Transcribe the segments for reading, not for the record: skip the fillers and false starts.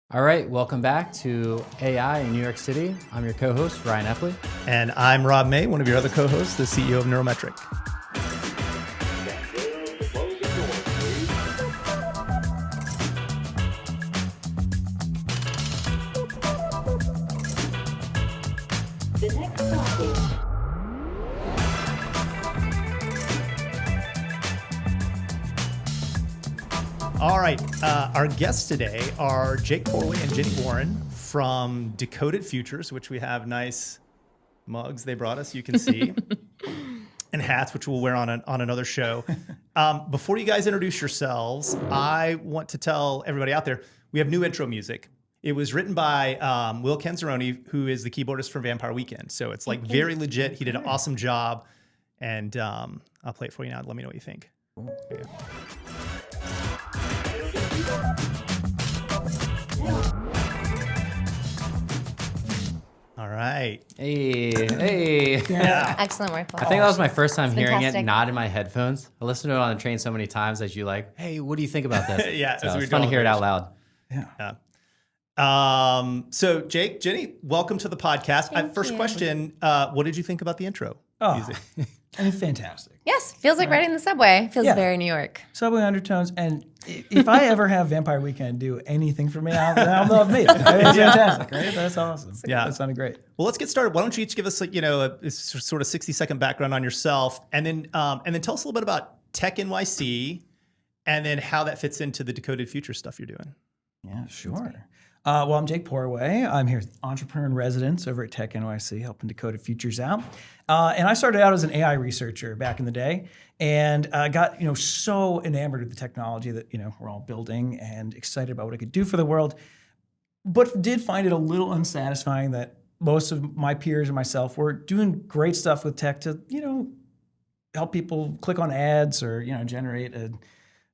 All right, welcome back to AI in New York City. I'm your co-host, Ryan Eppley. And I'm Rob May, one of your other co-hosts, the CEO of Neurometric. The next stop is All right, our guests today are Jake Porway and Jenni Warren from Decoded Futures, which we have nice mugs they brought us, you can see, and hats, which we'll wear on another show. Before you guys introduce yourselves, I want to tell everybody out there, we have new intro music. It was written by Will Canzaroni, who is the keyboardist for Vampire Weekend. So it's like very legit. He did an awesome job. And I'll play it for you now. Let me know what you think. Yeah. All right. Hey. Yeah. Excellent work. I think that was my first time hearing it, fantastic. not in my headphones. I listened to it on the train so many times as you like, hey, what do you think about this? Yeah, So as we it's were fun to going hear it over out loud. Yeah. So Jake, Jenni, welcome to the podcast. Thank First you. question, what did you think about the intro? Oh, and fantastic. Yes, feels like riding the subway. Feels Yeah. very New York. Subway undertones. And if I ever have Vampire Weekend do anything for me, I'll know I've made it. I mean, it's fantastic, right? That's awesome. Yeah. That sounded great. Well, let's get started. Why don't you each give us, a sort of 60-second background on yourself, and then tell us a little bit about Tech NYC, and then how that fits into the Decoded Future stuff you're doing. Yeah, sure. Well, I'm Jake Porway. I'm here as entrepreneur in residence over at Tech NYC, helping Decoded Futures out. And I started out as an AI researcher back in the day, and got so enamored with the technology that we're all building and excited about what it could do for the world. But did find it a little unsatisfying that most of my peers and myself were doing great stuff with tech to help people click on ads or generate a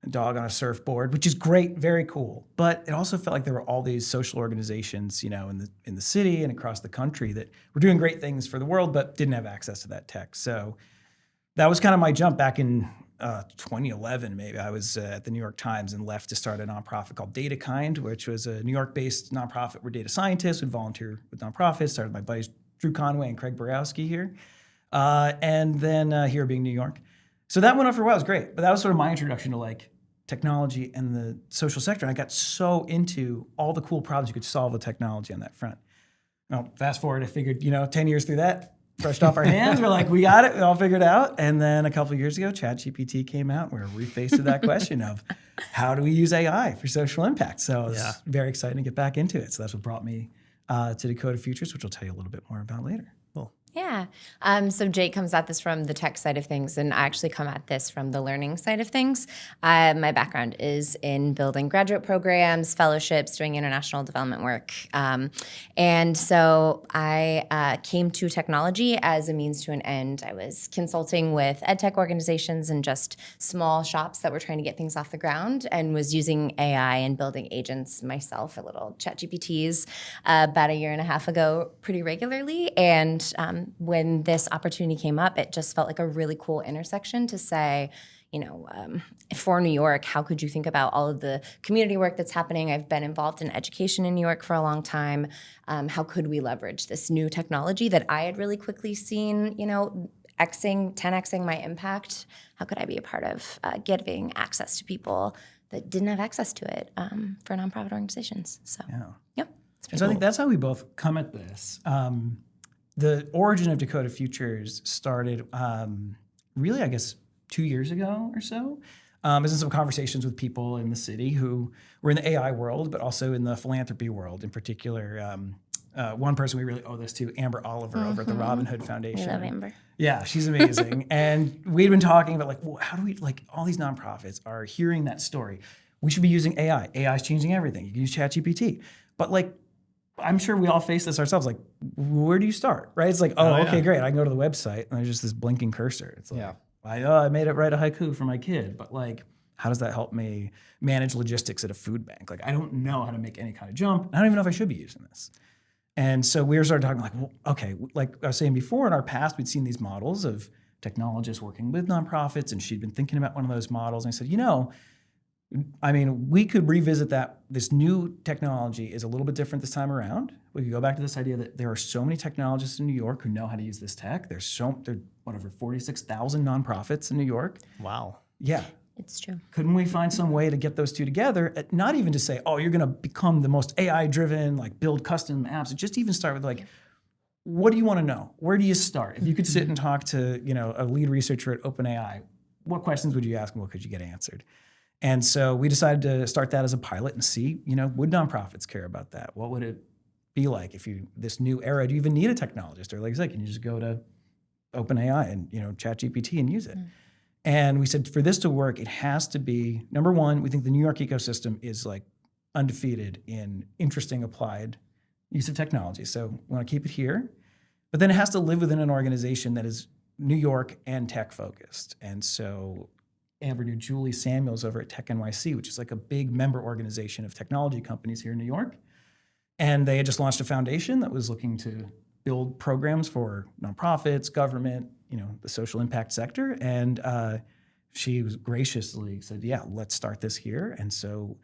dog on a surfboard, which is great, very cool. But it also felt like there were all these social organizations, in the city and across the country that were doing great things for the world, but didn't have access to that tech. So that was kind of my jump back in 2011. Maybe I was at the New York Times and left to start a nonprofit called DataKind, which was a New York-based nonprofit where data scientists would volunteer with nonprofits. Started with my buddies Drew Conway and Craig Borowski here, and then here being New York. So that went on for a while. It was great, but that was sort of my introduction to technology and the social sector. And I got so into all the cool problems you could solve with technology on that front. Now, fast forward, I figured, 10 years through that, brushed off our hands. We're like, we got it. We all figured it out. And then a couple of years ago, ChatGPT came out. We're refaced to that question of how do we use AI for social impact? So it's very exciting to get back into it. So that's what brought me to Decoded Futures, which I'll tell you a little bit more about later. Cool. Yeah. So Jake comes at this from the tech side of things, and I actually come at this from the learning side of things. My background is in building graduate programs, fellowships, doing international development work. And so I came to technology as a means to an end. I was consulting with ed tech organizations and just small shops that were trying to get things off the ground, and was using AI and building agents myself, little ChatGPTs, about a year and a half ago pretty regularly. And when this opportunity came up, it just felt like a really cool intersection to say, for New York, how could you think about all of the community work that's happening? I've been involved in education in New York for a long time. How could we leverage this new technology that I had really quickly seen, 10xing my impact? How could I be a part of giving access to people that didn't have access to it for nonprofit organizations? So, yep. And so I think that's how we both come at this. The origin of Decoded Futures started really, I guess, 2 years ago or so. I was in some conversations with people in the city who were in the AI world, but also in the philanthropy world. In particular, one person we really owe this to, Amber Oliver over at the Robin Hood Foundation. I love Amber. Yeah, she's amazing. And we'd been talking about how do we, all these nonprofits are hearing that story. We should be using AI. AI is changing everything. You can use ChatGPT. But I'm sure we all face this ourselves. Where do you start, right? It's okay, great. I can go to the website and there's just this blinking cursor. It's I made it write a haiku for my kid, but how does that help me manage logistics at a food bank? I don't know how to make any kind of jump. I don't even know if I should be using this. And so we started talking okay, like I was saying before, in our past, we'd seen these models of technologists working with nonprofits, and she'd been thinking about one of those models. And I said, I mean, we could revisit that. This new technology is a little bit different this time around. We could go back to this idea that there are so many technologists in New York who know how to use this tech. There are whatever 46,000 nonprofits in New York. Wow. Yeah. It's true. Couldn't we find some way to get those two together? Not even to say, oh, you're going to become the most AI-driven, like build custom apps. Just even start with like, what do you want to know? Where do you start? If you could sit and talk to, a lead researcher at OpenAI, what questions would you ask and what could you get answered? And so we decided to start that as a pilot and see, would nonprofits care about that? What would it be like if this new era, do you even need a technologist? Or like I said, can you just go to OpenAI and, ChatGPT and use it? And we said, for this to work, it has to be, number one, we think the New York ecosystem is like undefeated in interesting applied use of technology. So we want to keep it here, but then it has to live within an organization that is New York and tech focused. And so Amber knew Julie Samuels over at Tech NYC, which is like a big member organization of technology companies here in New York. And they had just launched a foundation that was looking to build programs for nonprofits, government, the social impact sector. And she was graciously said, yeah, let's start this here. And so,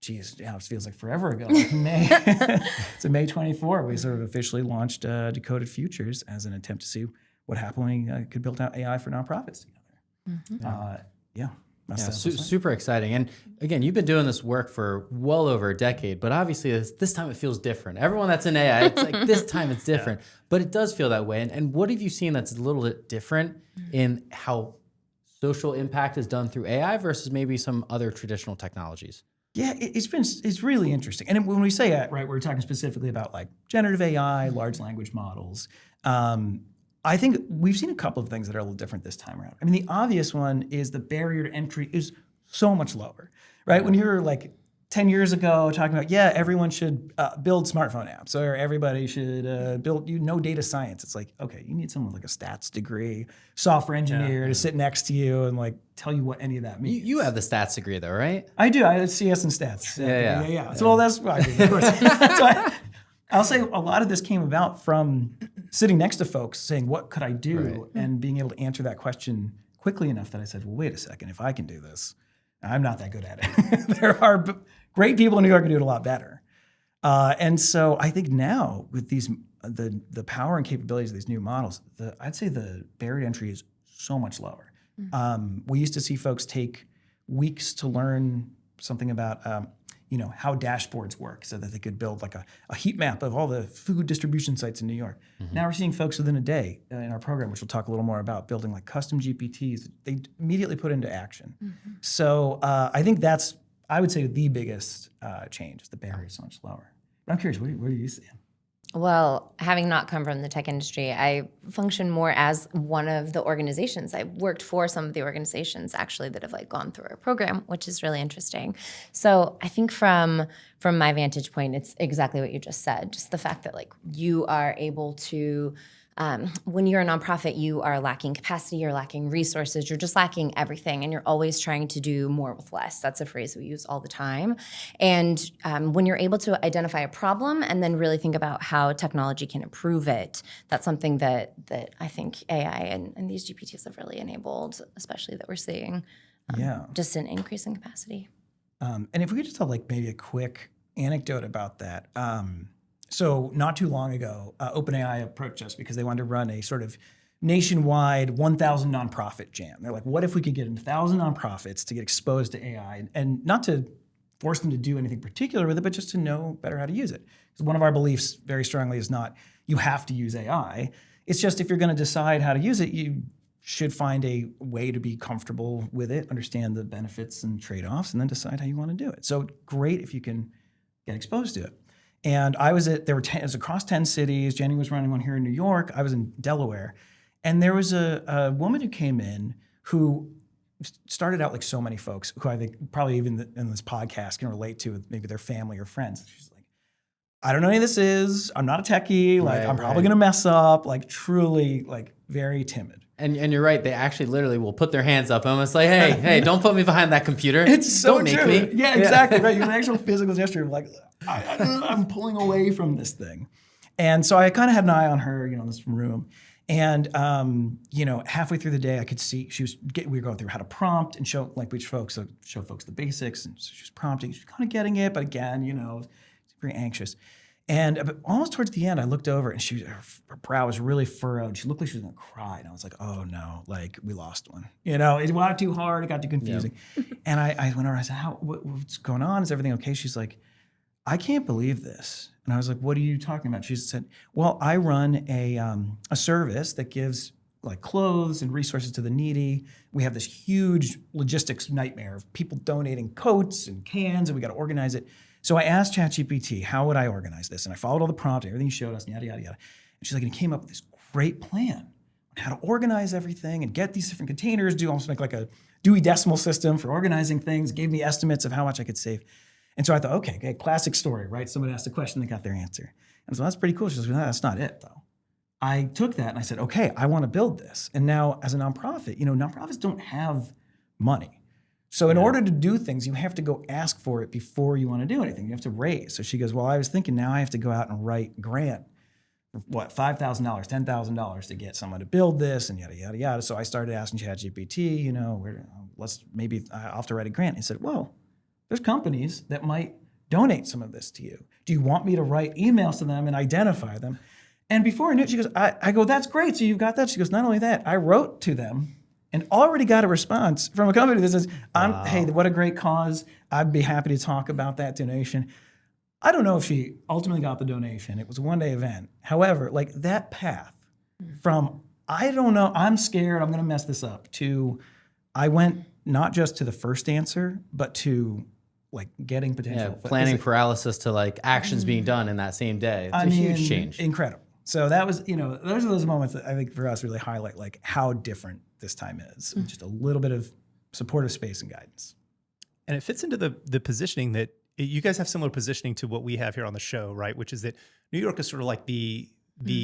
geez, it feels like forever ago. Like May, so May 24, we sort of officially launched Decoded Futures as an attempt to see what happened when we could build out AI for nonprofits together. Super exciting. And again, you've been doing this work for well over a decade, but obviously this time it feels different. Everyone that's in AI, it's like this time it's different, but it does feel that way. And what have you seen that's a little bit different in how social impact is done through AI versus maybe some other traditional technologies? Yeah, it's really interesting. And when we say that, right, we're talking specifically about like generative AI, large language models. I think we've seen a couple of things that are a little different this time around. I mean, the obvious one is the barrier to entry is so much lower, right? When you were like 10 years ago talking about, everyone should build smartphone apps or everybody should build, data science. It's like, okay, you need someone with like a stats degree, software engineer to sit next to you and like tell you what any of that means. You have the stats degree though, right? I do. I have CS and stats. Yeah. So well, that's what I do, of course. So I'll say a lot of this came about from sitting next to folks saying, what could I do? Right. And being able to answer that question quickly enough that I said, well, wait a second, if I can do this, I'm not that good at it. There are great people in New York who do it a lot better. And so I think now with the power and capabilities of these new models, I'd say the barrier to entry is so much lower. We used to see folks take weeks to learn something about how dashboards work so that they could build like a heat map of all the food distribution sites in New York. Now we're seeing folks within a day in our program, which we'll talk a little more about, building like custom GPTs they immediately put into action. So I think I would say the biggest change is the barrier is so much lower. But I'm curious, where do you see it? Well, having not come from the tech industry, I function more as one of the organizations. I've worked for some of the organizations actually that have like gone through our program, which is really interesting. So I think from my vantage point, it's exactly what you just said. Just the fact that like you are able to, when you're a nonprofit, you are lacking capacity, you're lacking resources, you're just lacking everything, and you're always trying to do more with less. That's a phrase we use all the time. And when you're able to identify a problem and then really think about how technology can improve it, that's something that I think AI and these GPTs have really enabled, especially that we're seeing just an increase in capacity. And if we could just tell like maybe a quick anecdote about that. So not too long ago, OpenAI approached us because they wanted to run a sort of nationwide 1,000 nonprofit jam. They're like, what if we could get 1,000 nonprofits to get exposed to AI and not to force them to do anything particular with it, but just to know better how to use it. Because one of our beliefs very strongly is not you have to use AI. It's just if you're going to decide how to use it, you should find a way to be comfortable with it, understand the benefits and trade-offs, and then decide how you want to do it. So great if you can get exposed to it. And I was it was across 10 cities. Jenni was running one here in New York. I was in Delaware. And there was a woman who came in who started out like so many folks who I think probably even in this podcast can relate to with maybe their family or friends. She's like, I don't know any of this is. I'm not a techie. Like I'm probably going to mess up. Like truly like very timid. And you're right. They actually literally will put their hands up almost like, hey, don't put me behind that computer. It's so don't true. Make me. Yeah, exactly. Right. Your actual physical gesture of like, I'm pulling away from this thing. And so I kind of had an eye on her, in this room. And halfway through the day, I could see we were going through how to prompt and show folks the basics, and so she was prompting. She was kind of getting it, but again, very anxious. And almost towards the end, I looked over and her brow was really furrowed. She looked like she was going to cry. And I was like, oh no, like we lost one. It went out too hard. It got too confusing. And I went over, I said, what's going on? Is everything okay? She's like, I can't believe this. And I was like, what are you talking about? She said, well, I run a service that gives like clothes and resources to the needy. We have this huge logistics nightmare of people donating coats and cans, and we got to organize it. So I asked ChatGPT, how would I organize this? And I followed all the prompts, everything you showed us, and yada, yada, yada. And she's like, and it came up with this great plan on how to organize everything and get these different containers, almost make like a Dewey Decimal System for organizing things, gave me estimates of how much I could save. And so I thought, okay, classic story, right? Somebody asked a question, they got their answer. And so that's pretty cool. She says, no, that's not it though. I took that and I said, okay, I want to build this. And now as a nonprofit, nonprofits don't have money. So in order to do things, you have to go ask for it before you want to do anything. You have to raise. So she goes, well, I was thinking now I have to go out and write grant, $5,000, $10,000 to get someone to build this and yada, yada, yada. So I started asking ChatGPT, I'll have to write a grant. He said, well, there's companies that might donate some of this to you. Do you want me to write emails to them and identify them? And before I knew it, she goes, I go, that's great. So you've got that. She goes, not only that, I wrote to them and already got a response from a company that says, hey, what a great cause. I'd be happy to talk about that donation. I don't know if she ultimately got the donation. It was a one-day event. However, like that path from, I don't know, I'm scared, I'm going to mess this up, to I went not just to the first answer, but to like getting potential. Planning paralysis to like actions being done in that same day. It's a huge change. Incredible. So that was, those are those moments that I think for us really highlight like how different this time is. Just a little bit of supportive space and guidance. And it fits into the positioning that you guys have similar positioning to what we have here on the show, right? Which is that New York is sort of like the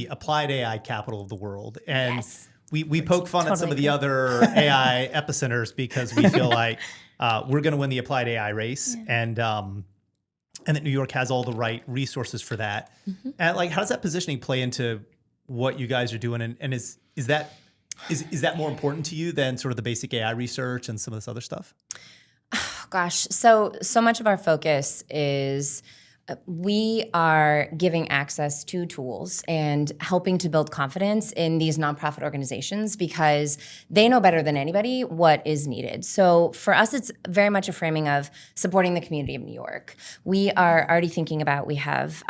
applied AI capital of the world. And we poke fun at some of the other AI epicenters because we feel like we're going to win the applied AI race. And that New York has all the right resources for that. And like, how does that positioning play into what you guys are doing? And is that more important to you than sort of the basic AI research and some of this other stuff? Oh, gosh, so much of our focus is we are giving access to tools and helping to build confidence in these nonprofit organizations because they know better than anybody what is needed. So for us, it's very much a framing of supporting the community of New York. We are already thinking about, we have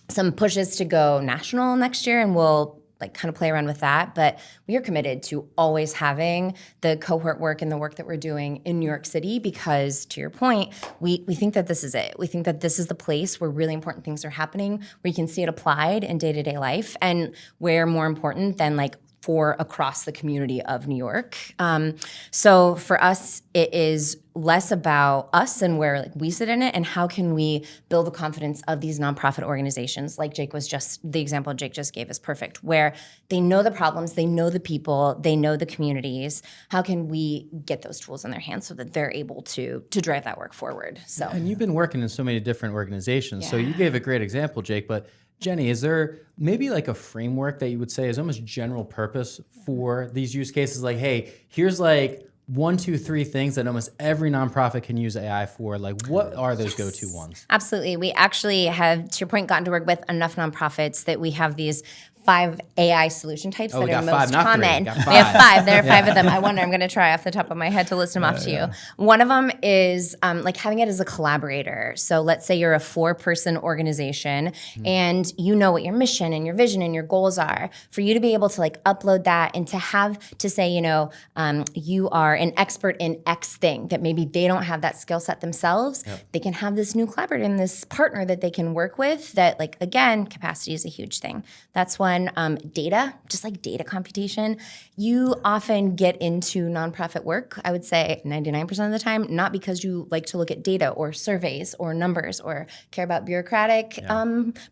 some pushes to go national next year, and we'll kind of play around with that, but we are committed to always having the cohort work and the work that we're doing in New York City because, to your point, we think that this is it. We think that this is the place where really important things are happening, where you can see it applied in day-to-day life, and where more important than for across the community of New York. So for us, it is less about us and where we sit in it, and how can we build the confidence of these nonprofit organizations. Like the example Jake just gave is perfect, where they know the problems, they know the people, they know the communities. How can we get those tools in their hands so that they're able to drive that work forward? So, and you've been working in so many different organizations. So you gave a great example, Jake, but Jenni, is there maybe a framework that you would say is almost general purpose for these use cases? Like, hey, here's 1, 2, 3 things that almost every nonprofit can use AI for. What are those go-to ones? Absolutely. We actually have, to your point, gotten to work with enough nonprofits that we have these 5 AI solution types that are most common. We have 5. There are 5 of them. I wonder, I'm going to try off the top of my head to list them off to you. One of them is having it as a collaborator. So let's say you're a 4-person organization and you know what your mission and your vision and your goals are. For you to be able to upload that and to have to say, you are an expert in X thing, that maybe they don't have that skill set themselves. They can have this new collaborator and this partner that they can work with that, again, capacity is a huge thing. That's one. Data, just like data computation, you often get into nonprofit work, I would say 99% of the time, not because you like to look at data or surveys or numbers or care about bureaucratic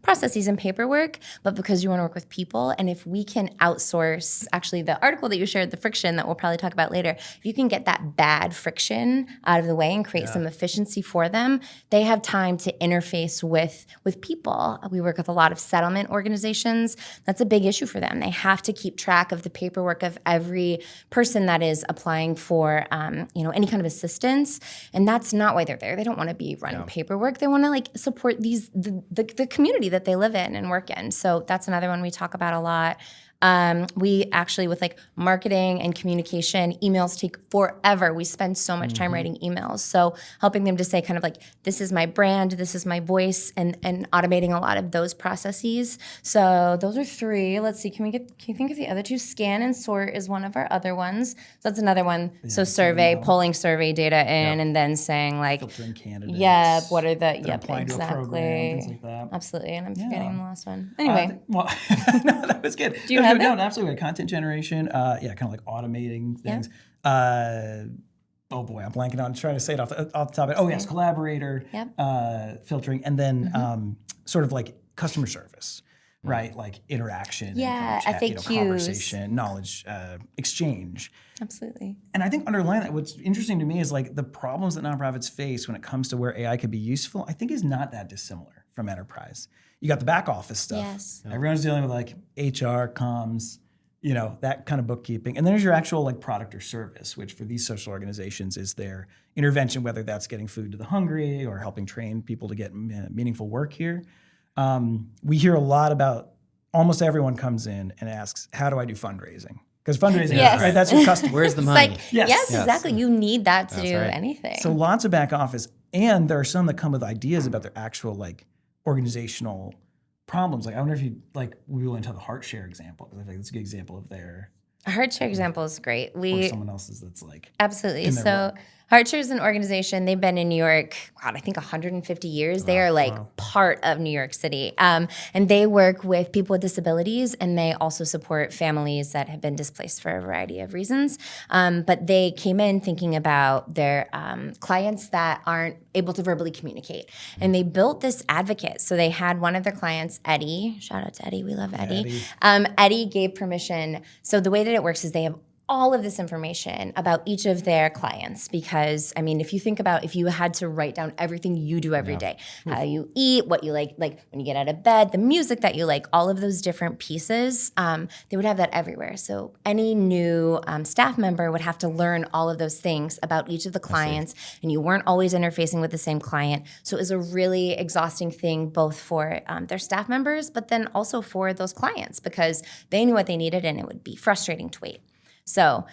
processes and paperwork, but because you want to work with people. And if we can outsource, actually the article that you shared, the friction that we'll probably talk about later, if you can get that bad friction out of the way and create some efficiency for them, they have time to interface with people. We work with a lot of settlement organizations. That's That's a big issue for them. They have to keep track of the paperwork of every person that is applying for, any kind of assistance, and that's not why they're there. They don't want to be running paperwork. They want to support the community that they live in and work in. So that's another one we talk about a lot. We actually, with marketing and communication, emails take forever. We spend so much time writing emails. So helping them to say kind of this is my brand, this is my voice, and automating a lot of those processes. So those are 3. Let's see, can you think of the other 2? Scan and sort is one of our other ones. So that's another one. Yeah, so pulling survey data in and then saying filtering candidates. Yeah, what are the, applying to a program, things like that. Absolutely, and I'm forgetting the last one. Anyway. No, that was good. Do you have No, absolutely. Content generation, kind of automating things. Oh boy, I'm blanking on trying to say it off the top of it. Oh yes, collaborator, filtering, and then sort of customer service, right? Interaction, and chat, FAQs, conversation, knowledge exchange. Absolutely. And I think underlying that, what's interesting to me is the problems that nonprofits face when it comes to where AI could be useful, I think is not that dissimilar from enterprise. You got the back office stuff. Yes. Everyone's dealing with HR, comms, that kind of bookkeeping. And then there's your actual product or service, which for these social organizations is their intervention, whether that's getting food to the hungry or helping train people to get meaningful work here. We hear a lot about, almost everyone comes in and asks, how do I do fundraising? Because fundraising, right? That's your customer. Where's the money? Yes, exactly. You need that to do anything. So lots of back office. And there are some that come with ideas about their actual organizational problems. I wonder if you we will into the HeartShare example, because I think it's a good example of their HeartShare example is great. Or someone else's that's absolutely. So HeartShare is an organization. They've been in New York, I think 150 years. They are part of New York City. And they work with people with disabilities, and they also support families that have been displaced for a variety of reasons. But they came in thinking about their clients that aren't able to verbally communicate. And they built this advocate. So they had one of their clients, Eddie. Shout out to Eddie. We love Eddie. Eddie gave permission. So the way that it works is they have all of this information about each of their clients, because if you think about, if you had to write down everything you do every day, how you eat, what you like when you get out of bed, the music that you like, all of those different pieces, they would have that everywhere. So any new staff member would have to learn all of those things about each of the clients, and you weren't always interfacing with the same client. So it was a really exhausting thing, both for their staff members, but then also for those clients, because they knew what they needed, and it would be frustrating to wait. So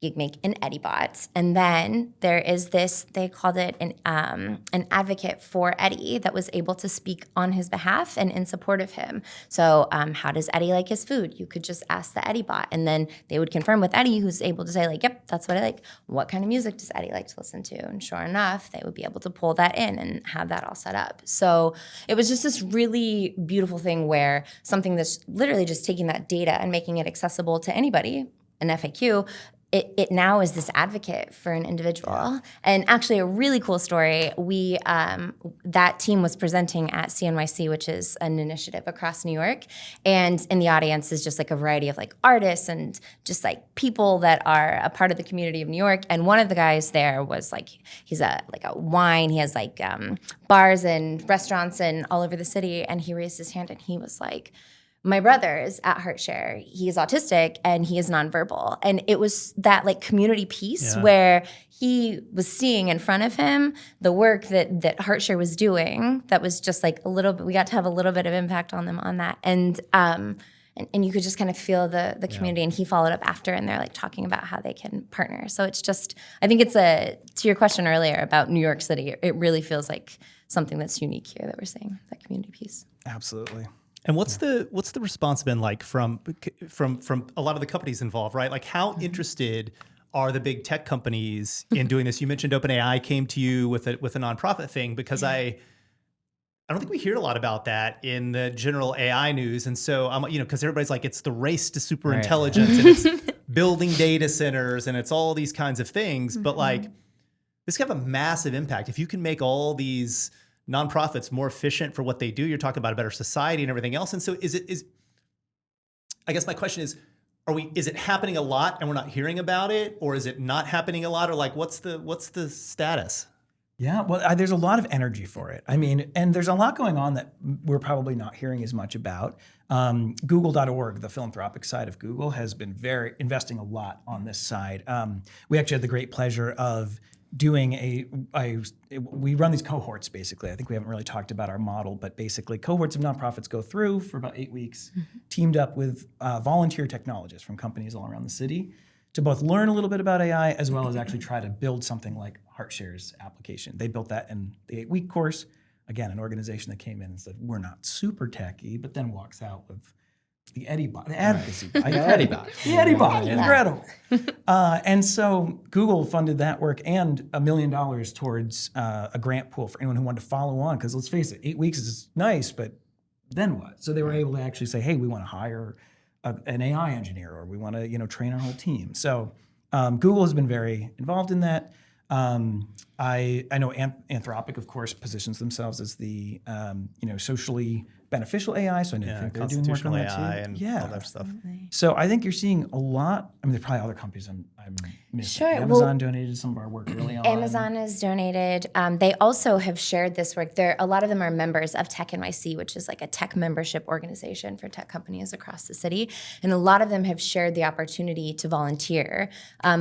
you make an Eddie bot, and then there is this, they called it an advocate for Eddie that was able to speak on his behalf and in support of him. So how does Eddie like his food? You could just ask the Eddie bot, and then they would confirm with Eddie, who's able to say yep, that's what I like. What kind of music does Eddie like to listen to? And sure enough, they would be able to pull that in and have that all set up. So it was just this really beautiful thing where something that's literally just taking that data and making it accessible to anybody, an FAQ, it now is this advocate for an individual. And actually a really cool story, we that team was presenting at CNYC, which is an initiative across New York. And in the audience is just a variety of artists and just people that are a part of the community of New York. And one of the guys there was he's a wine, he has bars and restaurants and all over the city. And he raised his hand and he was my brother is at HeartShare. He is autistic and he is nonverbal. And it was that community piece where he was seeing in front of him the work that HeartShare was doing. That was just a little bit, we got to have a little bit of impact on them on that. And you could just kind of feel the community. And he followed up after, and they're talking about how they can partner. So it's just, I think it's to your question earlier about New York City, it really feels like something that's unique here that we're seeing, that community piece. Absolutely. And what's the response been from a lot of the companies involved, right? How interested are the big tech companies in doing this? You mentioned OpenAI came to you with a nonprofit thing, because I don't think we hear a lot about that in the general AI news. And so because everybody's it's the race to super intelligence and it's building data centers and it's all these kinds of things. But this can have a massive impact if you can make all these nonprofits more efficient for what they do. You're talking about a better society and everything else. And so I guess my question is, is it happening a lot and we're not hearing about it, or is it not happening a lot, or what's the status? Yeah, well, there's a lot of energy for it. I mean, and there's a lot going on that we're probably not hearing as much about. Google.org, the philanthropic side of Google, has been investing a lot on this side. We actually had the great pleasure of doing we run these cohorts basically. I think we haven't really talked about our model, but basically cohorts of nonprofits go through for about 8 weeks, teamed up with volunteer technologists from companies all around the city to both learn a little bit about AI as well as actually try to build something like HeartShare's application. They built that in the 8-week course. Again, an organization that came in and said, we're not super techy, but then walks out with the Eddie-bot, the advocacy bot. Eddie-bot. The Eddie-bot, incredible. And so Google funded that work and $1 million towards a grant pool for anyone who wanted to follow on. Because let's face it, 8 weeks is nice, but then what? So they were able to actually say, hey, we want to hire an AI engineer, or we want to train our whole team. So Google has been very involved in that. I know Anthropic, of course, positions themselves as the socially beneficial AI. So I think they're doing work on that AI too. and all that stuff. So I think you're seeing a lot. I mean, there's probably other companies I'm missing. Sure. Amazon donated some of our work early on. Amazon has donated. They also have shared this work. A lot of them are members of Tech NYC, which is like a tech membership organization for tech companies across the city. And a lot of them have shared the opportunity to volunteer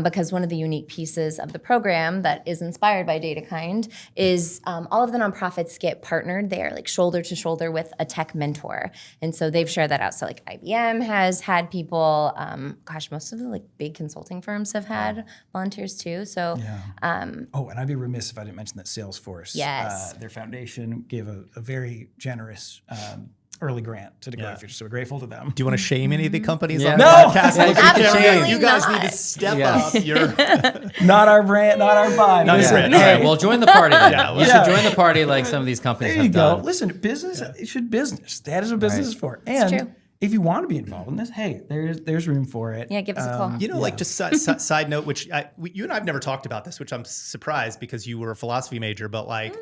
because one of the unique pieces of the program that is inspired by DataKind is all of the nonprofits get partnered. They are like shoulder to shoulder with a tech mentor. And so they've shared that out. So like IBM has had people, most of the like big consulting firms have had volunteers too. So, and I'd be remiss if I didn't mention that Salesforce, their foundation, gave a very generous early grant to Decoded Futures. So we're grateful to them. Do you want to shame any of the companies on No! the podcast? Absolutely You guys not. need to step up your... Not our brand, not our vibe. Not your Listen, brand. All right, well, join the party then. Yeah, You should join the party like some of these companies there you have go. done. Listen, business, it should business. That is what business is for. And true. if you want to be involved in this, hey, there's room for it. Yeah, give us a call. like just side note, which you and I have never talked about this, which I'm surprised because you were a philosophy major, but like,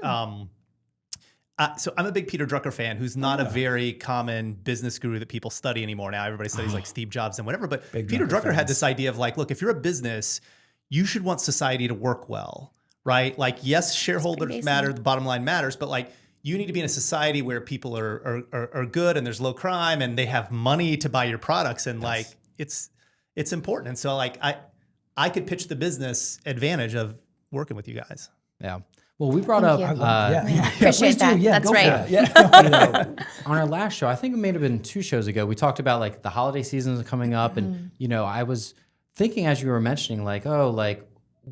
so I'm a big Peter Drucker fan, who's not a very common business guru that people study anymore. Now everybody studies like Steve Jobs and whatever, but Peter Drucker had this idea of like, look, if you're a business, you should want society to work well, right? Like, yes, shareholders matter, the bottom line matters, but like, you need to be in a society where people are good and there's low crime and they have money to buy your products, and like it's important. And so like I could pitch the business advantage of working with you guys. Yeah. Well, we brought up Appreciate that. Yeah, That's go for right. it. Yeah. on our last show, I think it may have been 2 shows ago, we talked about like the holiday seasons coming up, and I was thinking as you were mentioning, like,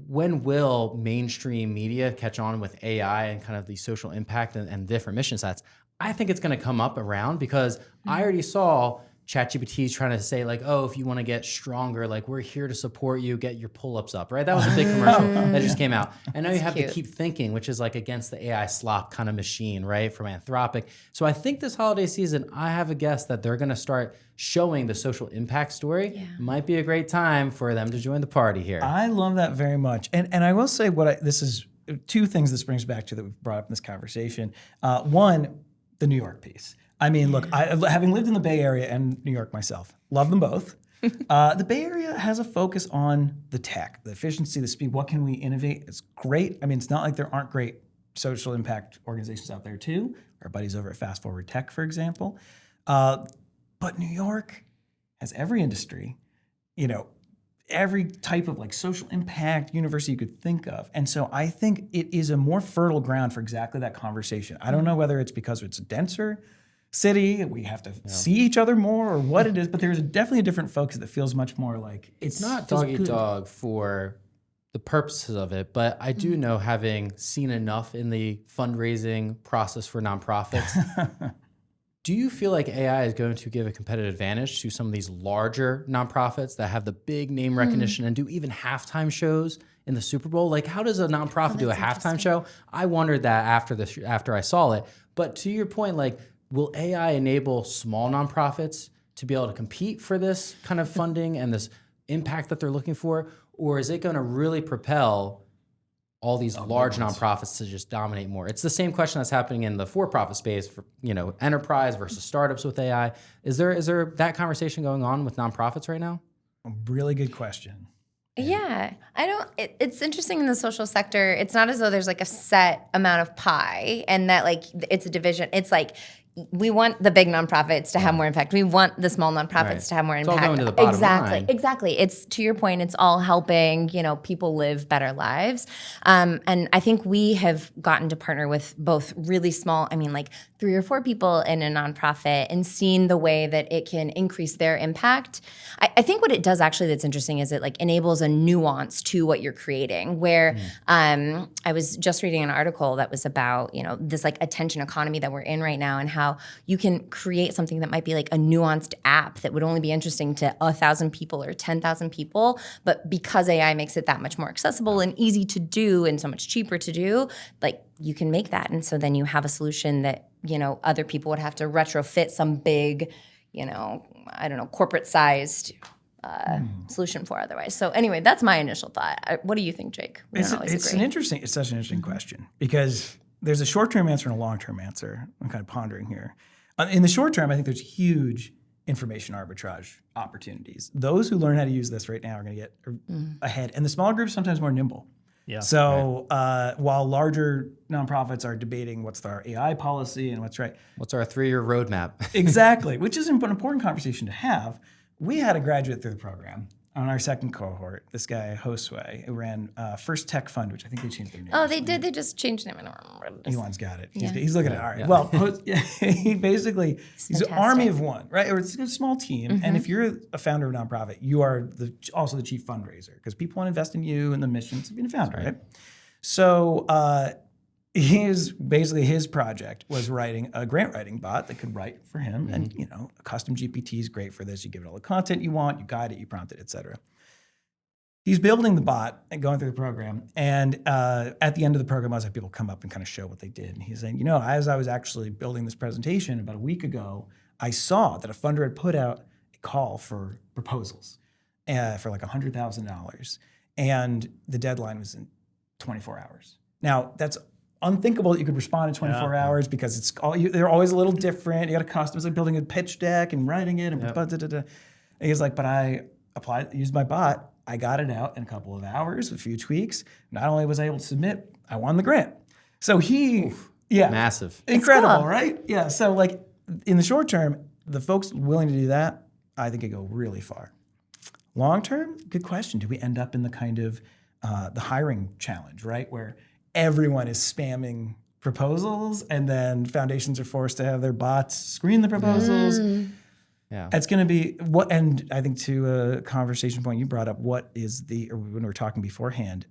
when will mainstream media catch on with AI and kind of the social impact and different mission sets? I think it's going to come up around because I already saw ChatGPT's trying to say like, if you want to get stronger, like we're here to support you, get your pull-ups up, right? That was a big commercial that just came out. And now you have to keep thinking, which is like against the AI slop kind of machine, right? From Anthropic. So I think this holiday season, I have a guess that they're going to start showing the social impact story. Yeah. Might be a great time for them to join the party here. I love that very much. And I will say this is 2 things this brings back to that we've brought up in this conversation. One, the New York piece. I mean, look, having lived in the Bay Area and New York myself, love them both. The Bay Area has a focus on the tech, the efficiency, the speed. What can we innovate? It's great. I mean, it's not like there aren't great social impact organizations out there too. Our buddies over at Fast Forward Tech, for example. But New York has every industry, every type of like social impact university you could think of. And so I think it is a more fertile ground for exactly that conversation. I don't know whether it's because it's a denser city, we have to see each other more, or what it is, but there's definitely a different focus that feels much more like it's not dog eat dog for the purposes of it, but I do know, having seen enough in the fundraising process for nonprofits, do you feel like AI is going to give a competitive advantage to some of these larger nonprofits that have the big name recognition and do even halftime shows in the Super Bowl? Like, how does a nonprofit do a halftime show? I wondered that after I saw it. But to your point, like, will AI enable small nonprofits to be able to compete for this kind of funding and this impact that they're looking for? Or is it going to really propel all these large nonprofits to just dominate more? It's the same question that's happening in the for-profit space for, enterprise versus startups with AI. Is there that conversation going on with nonprofits right now? a really good question. Yeah, it's interesting in the social sector. It's not as though there's like a set amount of pie and that like it's a division. It's like we want the big nonprofits to have more impact. We want the small nonprofits to have more It's impact. all going to the bottom line. Exactly. It's to your point. It's all helping people live better lives. And I think we have gotten to partner with both really small. I mean, like 3 or 4 people in a nonprofit, and seen the way that it can increase their impact. I think what it does actually that's interesting is it like enables a nuance to what you're creating. Where I was just reading an article that was about this like attention economy that we're in right now, and how you can create something that might be like a nuanced app that would only be interesting to 1,000 people or 10,000 people, but because AI makes it that much more accessible and easy to do and so much cheaper to do, like you can make that, and so then you have a solution that other people would have to retrofit some big, I don't know, corporate-sized solution for otherwise. So anyway, that's my initial thought. What do you think, Jake? It's such an interesting question, because there's a short-term answer and a long-term answer. I'm kind of pondering here. In the short term, I think there's huge information arbitrage opportunities. Those who learn how to use this right now are going to get ahead, and the smaller groups sometimes more nimble. Yeah. So while larger nonprofits are debating what's our AI policy and what's right, What's our 3-year roadmap? exactly, which is an important conversation to have. We had a graduate through the program on our second cohort, this guy, Josue, who ran First Tech Fund, which I think they changed their name. Oh, they did. They just changed name. I don't remember. Elon's got it. Yeah. He's looking at it. All right. Yeah. Well, he basically, he's an fantastic. army of one, right? Or it's a small team. And if you're a founder of a nonprofit, you are also the chief fundraiser, because people want to invest in you and the mission of being a founder, right? So his project was writing a grant writing bot that could write for him. And, a custom GPT is great for this. You give it all the content you want, you guide it, you prompt it, et cetera. He's building the bot and going through the program. And at the end of the program, I was having people come up and kind of show what they did. And he's saying, as I was actually building this presentation about a week ago, I saw that a funder had put out a call for proposals for like $100,000. And the deadline was in 24 hours. Now, that's unthinkable that you could respond in 24 hours, because they're always a little different. You got to custom. It's like building a pitch deck and writing it. And he's like, but I used my bot. I got it out in a couple of hours, a few tweaks. Not only was I able to submit, I won the grant. So Massive. Incredible, cool. right? Yeah, so like in the short term, the folks willing to do that, I think could go really far. Long term, good question. Do we end up in the kind of the hiring challenge, right? Where everyone is spamming proposals, and then foundations are forced to have their bots screen the proposals. Yeah. It's going to be and I think to a conversation point you brought up, when we were talking beforehand,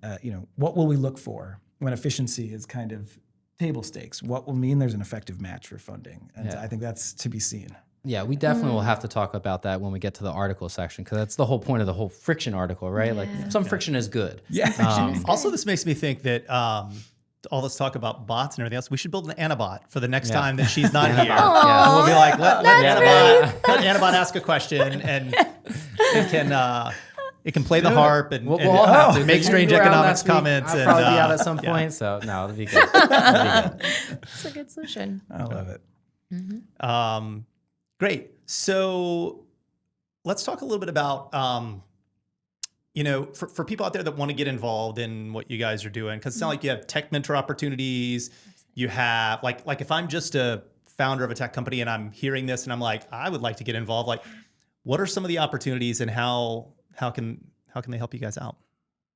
what will we look for when efficiency is kind of table stakes? What will mean there's an effective match for funding? And I think that's to be seen. Yeah, we definitely will have to talk about that when we get to the article section, because that's the whole point of the whole friction article, right? Like some friction is good. Yeah. Also, this makes me think that all this talk about bots and everything else, we should build an Anabot for the next time that she's not here. Yeah. And we'll be like, let Anabot ask a question, and it can play the harp and We'll all have to. make strange You were out economics last week. comments. I'll and, probably be out at some point, so no, it'll be good. It's a good solution. I love it. Great. So let's talk a little bit about, for people out there that want to get involved in what you guys are doing, because it's not like you have tech mentor opportunities. You have like if I'm just a founder of a tech company and I'm hearing this and I'm like, I would like to get involved. Like, what are some of the opportunities, and how can they help you guys out?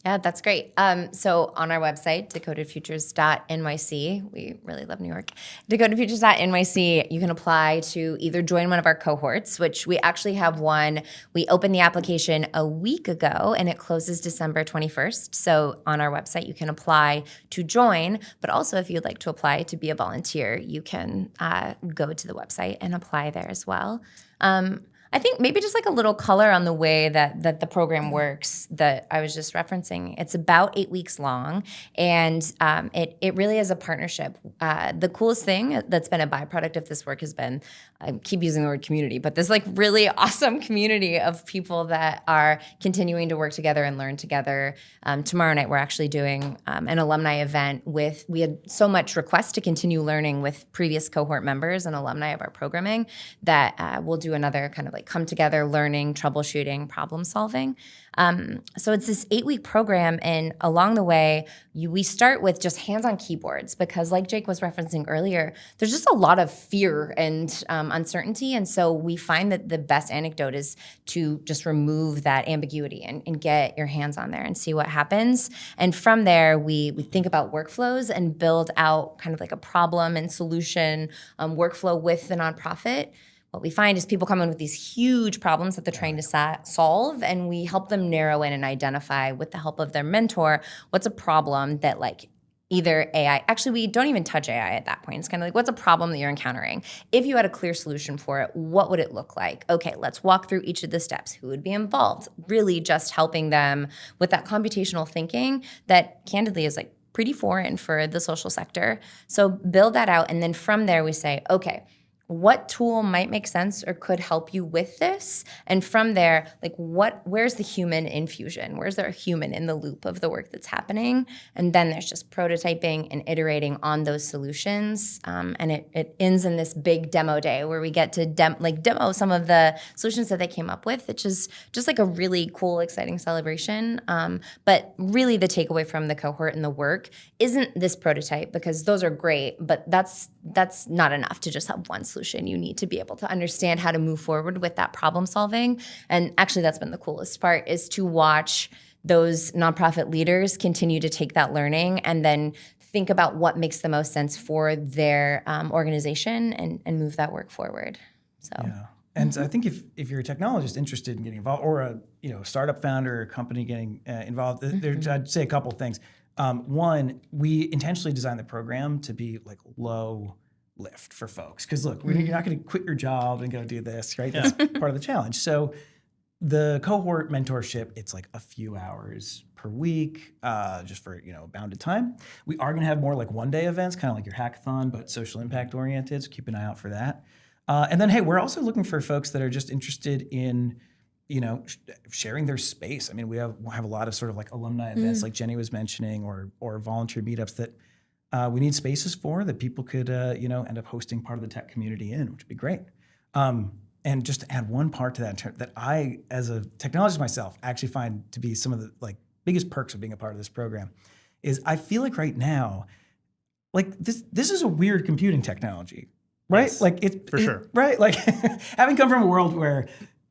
Yeah, that's great. So on our website, decodedfutures.nyc, we really love New York, decodedfutures.nyc, you can apply to either join one of our cohorts, which we actually have one. We opened the application a week ago and it closes December 21st. So on our website, you can apply to join, but also if you'd like to apply to be a volunteer, you can go to the website and apply there as well. I think maybe just like a little color on the way that the program works that I was just referencing. It's about 8 weeks long, and it really is a partnership. The coolest thing that's been a byproduct of this work has been, I keep using the word community, but this like really awesome community of people that are continuing to work together and learn together. Tomorrow night we're actually doing an alumni event we had so much request to continue learning with previous cohort members and alumni of our programming that we'll do another kind of like like come together, learning, troubleshooting, problem solving. So it's this 8-week program, and along the way, we start with just hands-on keyboards because, like Jake was referencing earlier, there's just a lot of fear and uncertainty, and so we find that the best anecdote is to just remove that ambiguity and get your hands on there and see what happens. And from there, we think about workflows and build out kind of like a problem and solution workflow with the nonprofit. What we find is people come in with these huge problems that they're trying to solve, and we help them narrow in and identify, with the help of their mentor, what's a problem that like either AI, actually we don't even touch AI at that point. It's kind of like, what's a problem that you're encountering? If you had a clear solution for it, what would it look like? Okay, let's walk through each of the steps. Who would be involved? Really just helping them with that computational thinking that candidly is like pretty foreign for the social sector. So build that out, and then from there we say, okay, what tool might make sense or could help you with this? And from there, like where's the human infusion? Where's there a human in the loop of the work that's happening? And then there's just prototyping and iterating on those solutions. And it ends in this big demo day where we get to demo some of the solutions that they came up with, which is just like a really cool, exciting celebration. But really the takeaway from the cohort and the work isn't this prototype, because those are great, but that's not enough to just have one solution. You need to be able to understand how to move forward with that problem solving. And actually that's been the coolest part, is to watch those nonprofit leaders continue to take that learning and then think about what makes the most sense for their organization and move that work forward. So. Yeah. And I think if you're a technologist interested in getting involved, or a startup founder or company getting involved, I'd say a couple of things. One, we intentionally designed the program to be like low lift for folks. Because look, you're not going to quit your job and go do this, right? That's part of the challenge. So the cohort mentorship, it's like a few hours per week, just for bounded time. We are going to have more like one-day events, kind of like your hackathon, but social impact oriented. So keep an eye out for that. And then, hey, we're also looking for folks that are just interested in sharing their space. I mean, we have a lot of sort of like alumni events, like Jenni was mentioning, or volunteer meetups that we need spaces for, that people could, end up hosting part of the tech community in, which would be great. And just to add one part to that I, as a technologist myself, actually find to be some of the like biggest perks of being a part of this program, is I feel like right now, like this is a weird computing technology, right? Yes, like for sure, right? Like having come from a world where,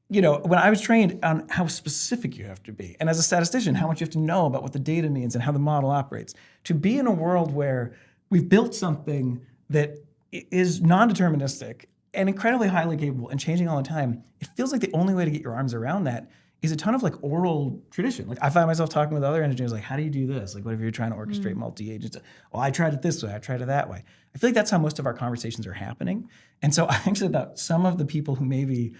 when I was trained on how specific you have to be, and as a statistician, how much you have to know about what the data means and how the model operates, to be in a world where we've built something that is non-deterministic and incredibly highly capable and changing all the time, it feels like the only way to get your arms around that is a ton of like oral tradition. Like I find myself talking with other engineers, like, how do you do this? Like, what if you're trying to orchestrate multi-agents? Well, I tried it this way, I tried it that way. I feel like that's how most of our conversations are happening. And so I actually thought some of the people who maybe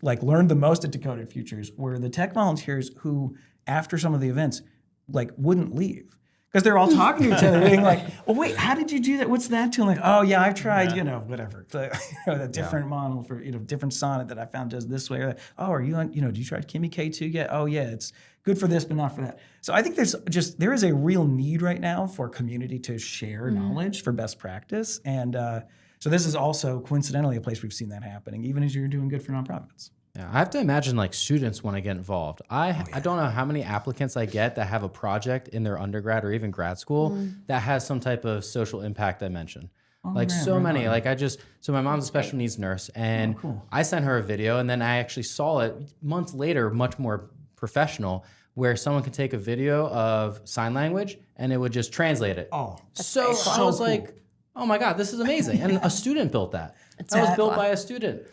like learned the most at Decoded Futures were the tech volunteers who, after some of the events, like wouldn't leave. Because they're all talking to each other, being like, well, wait, how did you do that? What's that tool? Like, oh yeah, I've tried, whatever. A different model for, different sonnet that I found does this way. Or that. Oh, are you on, do you try Kimi K2 yet? Oh yeah, it's good for this, but not for that. So I think there is a real need right now for community to share knowledge for best practice. And so this is also coincidentally a place we've seen that happening, even as you're doing good for nonprofits. Yeah, I have to imagine like students want to get involved. I don't know how many applicants I get that have a project in their undergrad or even grad school that has some type of social impact dimension. So many. Like so my mom's a special needs nurse, and I sent her a video, and then I actually saw it months later, much more professional, where someone could take a video of sign language and it would just translate it. Oh, so I was like, oh my God, this is amazing. And a student built that. That was built by a student.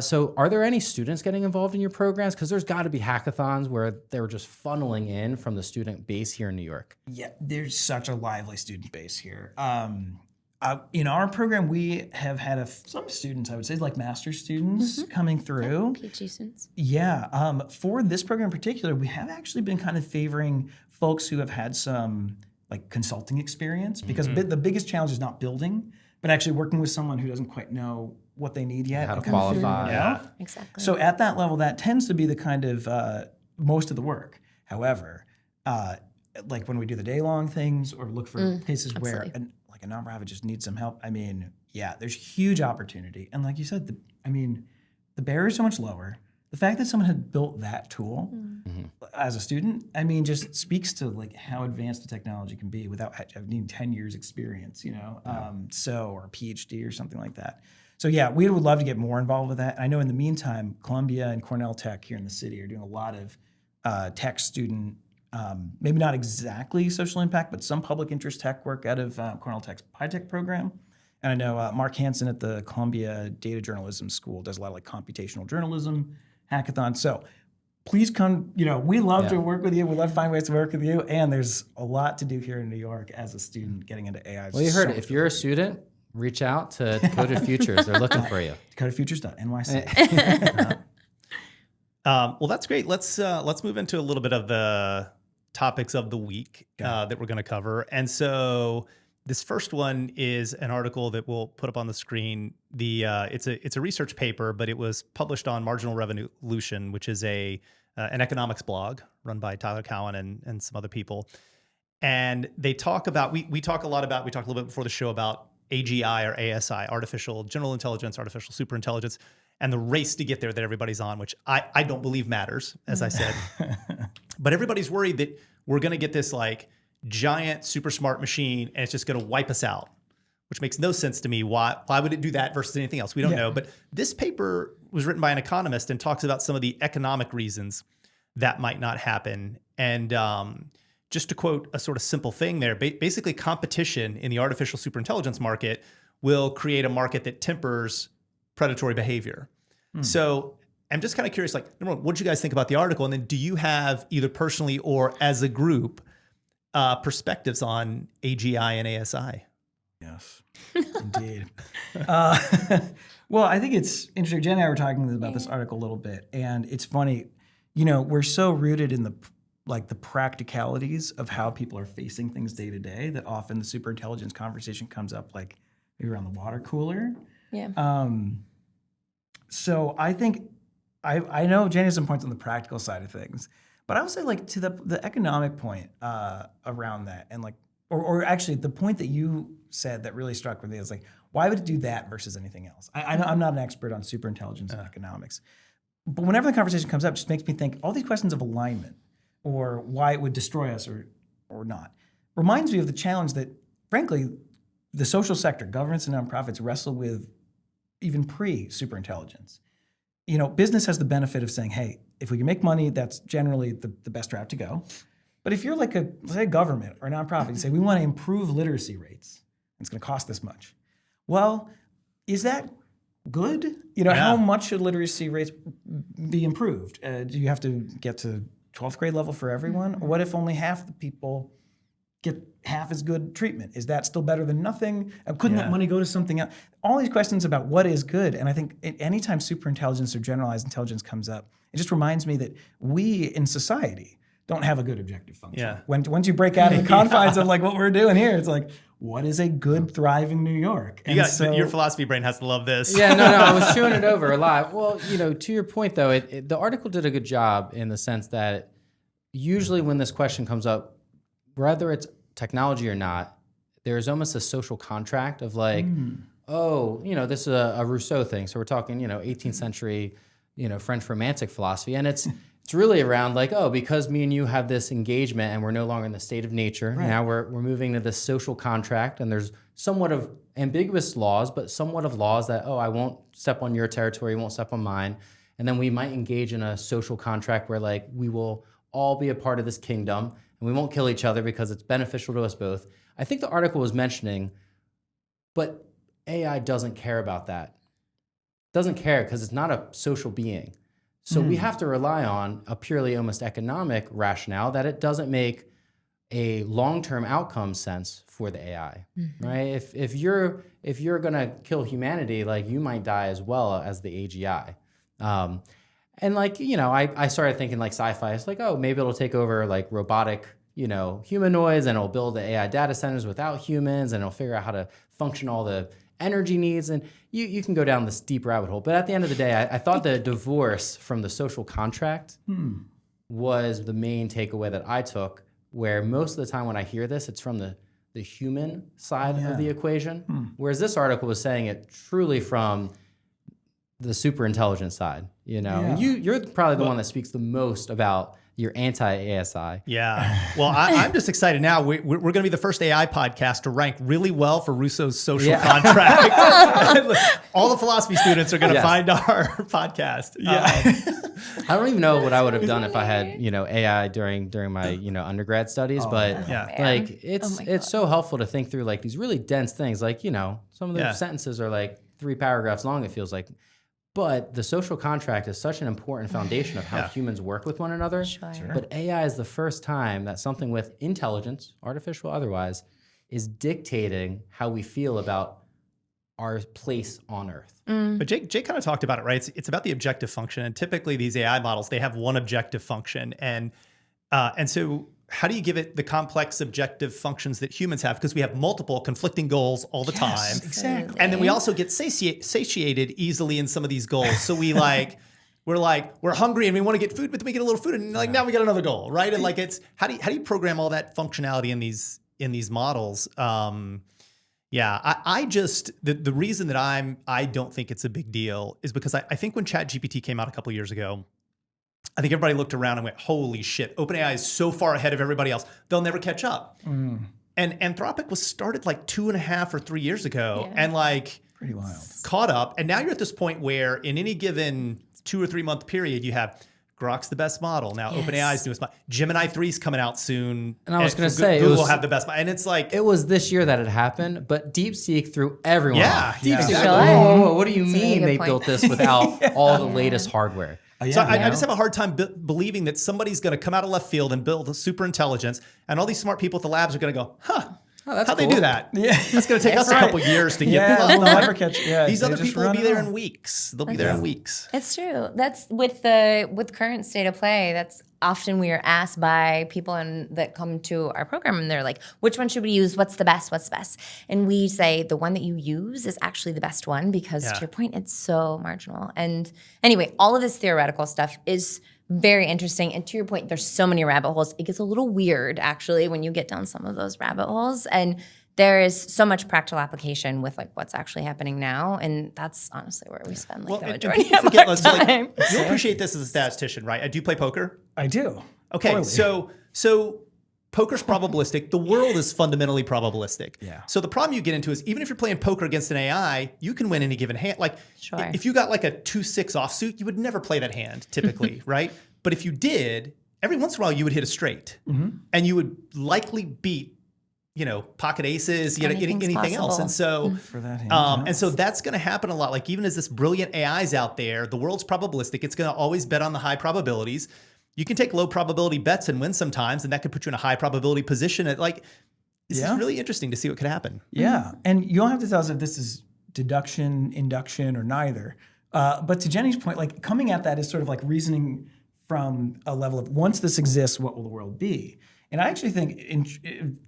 So are there any students getting involved in your programs? Because there's got to be hackathons where they were just funneling in from the student base here in New York. Yeah, there's such a lively student base here. In our program, we have had some students, I would say, like master's students coming through. PhD students. Yeah. For this program in particular, we have actually been kind of favoring folks who have had some like consulting experience, because the biggest challenge is not building, but actually working with someone who doesn't quite know what they need yet. How to qualify. Yeah. Exactly. So at that level, that tends to be the kind of most of the work. However, like when we do the day-long things or look for places where a nonprofit just needs some help, I mean, yeah, there's huge opportunity. And like you said, the barrier is so much lower. the fact that someone had built that tool as a student, I mean, just speaks to like how advanced the technology can be without needing 10 years experience, you know, or a PhD or something like that. So yeah, we would love to get more involved with that. I know in the meantime, Columbia and Cornell Tech here in the city are doing a lot of tech student, maybe not exactly social impact, but some public interest tech work out of Cornell Tech's PyTech program. And I know Mark Hansen at the Columbia Data Journalism School does a lot of like computational journalism hackathons. So please come, you know, we love to work with you. We love to find ways to work with you. And there's a lot to do here in New York as a student getting into AI. Well, you heard it. If you're a student, reach out to Decoded Futures. They're looking for you. DecodedFutures.nyc. Well, that's great. Let's move into a little bit of the topics of the week that we're going to cover. And so this first one is an article that we'll put up on the screen. It's a research paper, but it was published on Marginal Revolution, which is an economics blog run by Tyler Cowen and some other people. And they talk about, we talked a little bit before the show about AGI or ASI, artificial general intelligence, artificial superintelligence, and the race to get there that everybody's on, which I don't believe matters, as I said. But everybody's worried that we're going to get this like giant super smart machine and it's just going to wipe us out, which makes no sense to me. Why would it do that versus anything else? We don't know. But this paper was written by an economist and talks about some of the economic reasons that might not happen. And just to quote a sort of simple thing there, basically competition in the artificial superintelligence market will create a market that tempers predatory behavior. So I'm just kind of curious, like, number one, what did you guys think about the article? And then do you have either personally or as a group perspectives on AGI and ASI? Yes, indeed. Well, I think it's interesting. Jenni and I were talking about this article a little bit, and it's funny, you know, we're so rooted in the practicalities of how people are facing things day to day that often the superintelligence conversation comes up like maybe around the water cooler. Yeah. So I think I know Jenni has some points on the practical side of things, but I would say like to the economic point around that, and like, or actually the point that you said that really struck with me is like, why would it do that versus anything else? I'm not an expert on superintelligence and economics, but whenever the conversation comes up, it just makes me think all these questions of alignment or why it would destroy us or not reminds me of the challenge that, frankly, the social sector, governments and nonprofits wrestle with even pre-superintelligence. You know, business has the benefit of saying, hey, if we can make money, that's generally the best route to go. But if you're like let's say a government or a nonprofit, you say, we want to improve literacy rates, and it's going to cost this much. Well, is that good? You know, how much should literacy rates be improved? Do you have to get to 12th grade level for everyone? Or what if only half the people get half as good treatment? Is that still better than nothing? Couldn't that money go to something else? All these questions about what is good. And I think anytime superintelligence or generalized intelligence comes up, it just reminds me that we in society don't have a good objective function. Yeah. Once you break out of the confines of like what we're doing here, it's like, what is a good, thriving New York? And your philosophy brain has to love this. Yeah, no, I was chewing it over a lot. Well, you know, to your point though, the article did a good job in the sense that usually when this question comes up, whether it's technology or not, there's almost a social contract of like, oh, you know, this is a Rousseau thing. So we're talking, you know, 18th century, you know, French romantic philosophy. And it's really around like, oh, because me and you have this engagement and we're no longer in the state of nature. Right. Now we're moving to this social contract, and there's somewhat of ambiguous laws, but somewhat of laws that, oh, I won't step on your territory, you won't step on mine. And then we might engage in a social contract where like we will all be a part of this kingdom and we won't kill each other because it's beneficial to us both. I think the article was mentioning, but AI doesn't care about that. Doesn't care because it's not a social being. So we have to rely on a purely almost economic rationale that it doesn't make a long-term outcome sense for the AI, right? If you're gonna kill humanity, like you might die as well as the AGI. And like, you know, I started thinking like sci-fi. It's like, oh, maybe it'll take over like robotic, you know, humanoids, and it'll build the AI data centers without humans, and it'll figure out how to function all the energy needs. And you can go down this deep rabbit hole. But at the end of the day, I thought the divorce from the social contract was the main takeaway that I took, where most of the time when I hear this, it's from the human side of the equation. Whereas this article was saying it truly from the super intelligent side, you know. Yeah. And you're probably the one that speaks the most about your anti-ASI. Yeah. Well, I'm just excited now. We're going to be the first AI podcast to rank really well for Russo's social contract. All the philosophy students are going to find our podcast. I don't even know what I would have done if I had, you know, AI during my, you know, undergrad studies, but like it's so helpful to think through like these really dense things. Like, you know, some of the sentences are like 3 paragraphs long, it feels like. But the social contract is such an important foundation of how humans work with one another. Sure. But AI is the first time that something with intelligence, artificial or otherwise, is dictating how we feel about our place on Earth. But Jake kind of talked about it, right? It's about the objective function. And typically these AI models, they have one objective function. And so how do you give it the complex objective functions that humans have? Because we have multiple conflicting goals all the time. Exactly. And then we also get satiated easily in some of these goals. So we're hungry and we want to get food, but then we get a little food and like now we got another goal, right? And like it's how do you program all that functionality in these models? I just the reason that I don't think it's a big deal is because I think when ChatGPT came out a couple of years ago, I think everybody looked around and went, holy shit, OpenAI is so far ahead of everybody else. They'll never catch up. And Anthropic was started like 2.5 or 3 years ago and like Pretty wild. caught up. And now you're at this point where in any given 2 or 3 month period, you have Grok's the best model. Now OpenAI's newest model. Gemini 3 is coming out soon. And I was going to say, Google will have the best model. And it's like... It was this year that it happened, but DeepSeek threw everyone off. DeepSeek was Really? like, whoa, what do you That's a mean good they point. built this without all the latest hardware? So I just have a hard time believing that somebody's going to come out of left field and build a super intelligence, and all these smart people at the labs are going to go, how'd they do that? Yeah. That's going to take us a couple years to get. they'll never catch. Yeah, These they other just people will run be it there off. in weeks. They'll be there in weeks. It's true. That's with current state of play. That's often we are asked by people that come to our program, and they're like, "Which one should we use? What's the best? What's the best?" And we say the one that you use is actually the best one because, to your point, it's so marginal. And anyway, all of this theoretical stuff is very interesting. And to your point, there's so many rabbit holes. It gets a little weird actually when you get down some of those rabbit holes, and there is so much practical application with like what's actually happening now, and that's honestly where we spend like the majority of our time. You'll appreciate this as a statistician, right? Do you play poker? I do. Okay, Totally. so poker's probabilistic. The world is fundamentally probabilistic. Yeah. So the problem you get into is even if you're playing poker against an AI, you can win any given hand. Like if you got like a 2-6 offsuit, you would never play that hand typically, right? But if you did, every once in a while you would hit a straight, and you would likely beat, pocket aces, anything else. And so, For that hand, and so that's going to happen a lot. Like even as this brilliant AI's out there, the world's probabilistic. It's going to always bet on the high probabilities. You can take low probability bets and win sometimes, and that could put you in a high probability position. This is really interesting to see what could happen. Yeah, and you don't have to tell us if this is deduction, induction, or neither. But to Jenni's point, like coming at that is sort of like reasoning from a level of once this exists, what will the world be? And I actually think,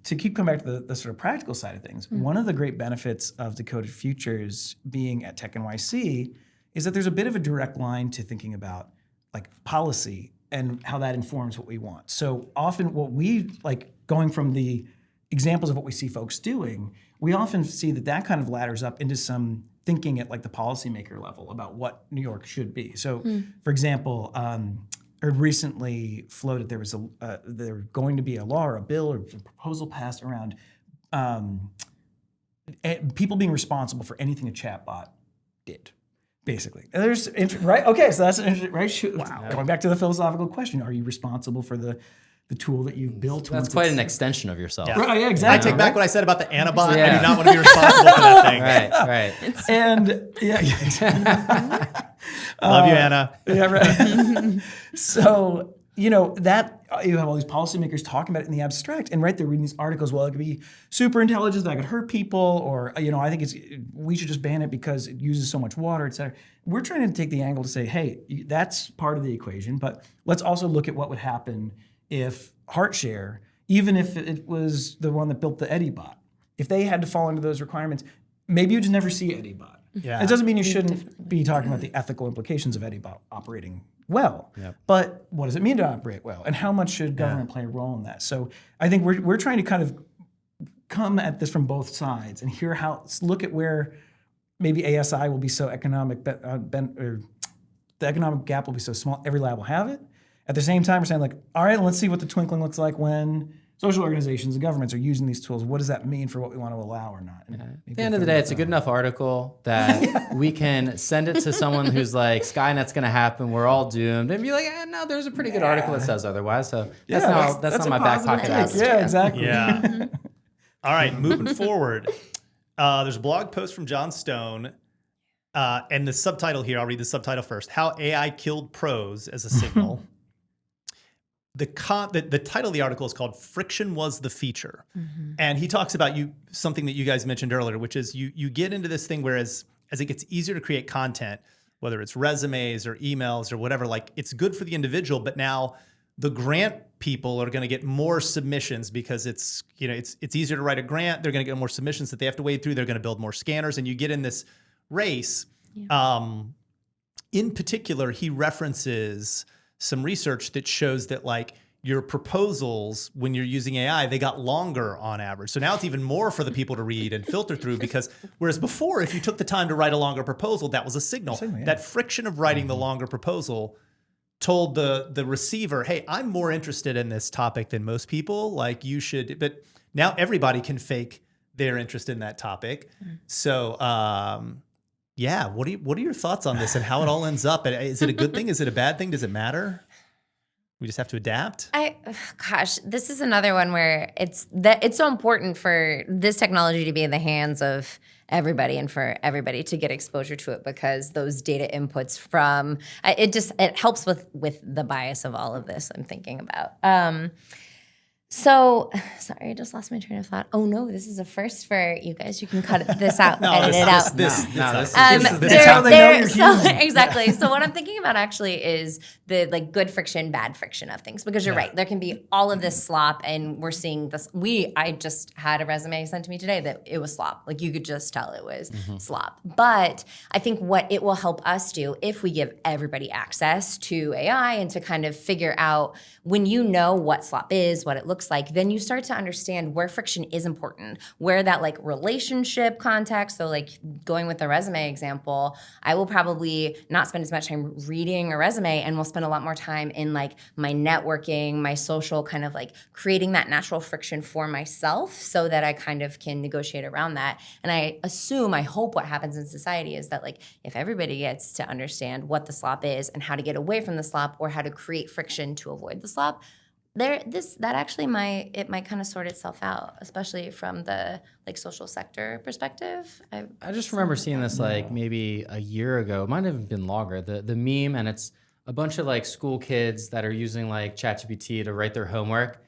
to keep coming back to the sort of practical side of things, one of the great benefits of Decoded Futures being at Tech NYC is that there's a bit of a direct line to thinking about like policy and how that informs what we want. So often what we, like going from the examples of what we see folks doing, we often see that kind of ladders up into some thinking at like the policymaker level about what New York should be. So for example, recently floated there was there going to be a law or a bill or a proposal passed around people being responsible for anything a chatbot did, basically. And there's right. Okay, so that's an interesting right. Wow. Going back to the philosophical question: are you responsible for the tool that you've built? That's quite an extension of yourself. Yeah. Right, exactly. I take back what I said about the Anabot. I do not want to be responsible for that thing. Right. And Love you, Anna. Yeah, right. So, that you have all these policymakers talking about it in the abstract, and they're reading these articles. Well, it could be super intelligent that could hurt people, or I think we should just ban it because it uses so much water, et cetera. We're trying to take the angle to say, hey, that's part of the equation, but let's also look at what would happen if HeartShare, even if it was the one that built the EddieBot, if they had to fall into those requirements, maybe you just never see EddieBot. Yeah. It doesn't mean you shouldn't be talking about the ethical implications of EddieBot operating well, but what does it mean to operate well, and how much should government play a role in that? So I think we're trying to kind of come at this from both sides and look at where maybe ASI will be so or the economic gap will be so small, every lab will have it. At the same time, we're saying like, all right, let's see what the twinkling looks like when social organizations and governments are using these tools. What does that mean for what we want to allow or not? At the end of the day, it's a good enough article that we can send it to someone who's like, Skynet's going to happen, we're all doomed, and be like, no, there's a pretty good article that says otherwise. So that's not my back pocket app. Yeah, exactly. Yeah. All right, moving forward. There's a blog post from John Stone. And the subtitle here, I'll read the subtitle first. How AI Killed Prose as a Signal. The title of the article is called Friction Was the Feature. And he talks about something that you guys mentioned earlier, which is you get into this thing where as it gets easier to create content, whether it's resumes or emails or whatever, like it's good for the individual, but now the grant people are going to get more submissions because it's easier to write a grant. They're going to get more submissions that they have to wade through. They're going to build more scanners, and you get in this race. In particular, he references some research that shows that like your proposals, when you're using AI, they got longer on average. So now it's even more for the people to read and filter through, because whereas before, if you took the time to write a longer proposal, that was a signal. That friction of writing the longer proposal told the receiver, hey, I'm more interested in this topic than most people. Like you should, but now everybody can fake their interest in that topic. So, yeah, what are your thoughts on this and how it all ends up? Is it a good thing? Is it a bad thing? Does it matter? We just have to adapt? Gosh, this is another one where it's so important for this technology to be in the hands of everybody and for everybody to get exposure to it, because those data inputs from it helps with the bias of all of this I'm thinking about. So, sorry, I just lost my train of thought. Oh no, this is a first for you guys. You can cut this out, edit it out. This is how they know you're human. Exactly. So what I'm thinking about actually is the like good friction, bad friction of things, because you're right. There can be all of this slop, and we're seeing this. I just had a resume sent to me today that it was slop. Like you could just tell it was slop. But I think what it will help us do, if we give everybody access to AI and to kind of figure out, when you know what slop is, what it looks like, then you start to understand where friction is important, where that like relationship context. So like going with the resume example, I will probably not spend as much time reading a resume, and will spend a lot more time in like my networking, my social, kind of like creating that natural friction for myself so that I kind of can negotiate around that. And I hope what happens in society is that like if everybody gets to understand what the slop is and how to get away from the slop, or how to create friction to avoid the slop, that might kind of sort itself out, especially from the like social sector perspective. I just remember seeing this like maybe a year ago. It might have been longer. The meme, and it's a bunch of like school kids that are using like ChatGPT to write their homework.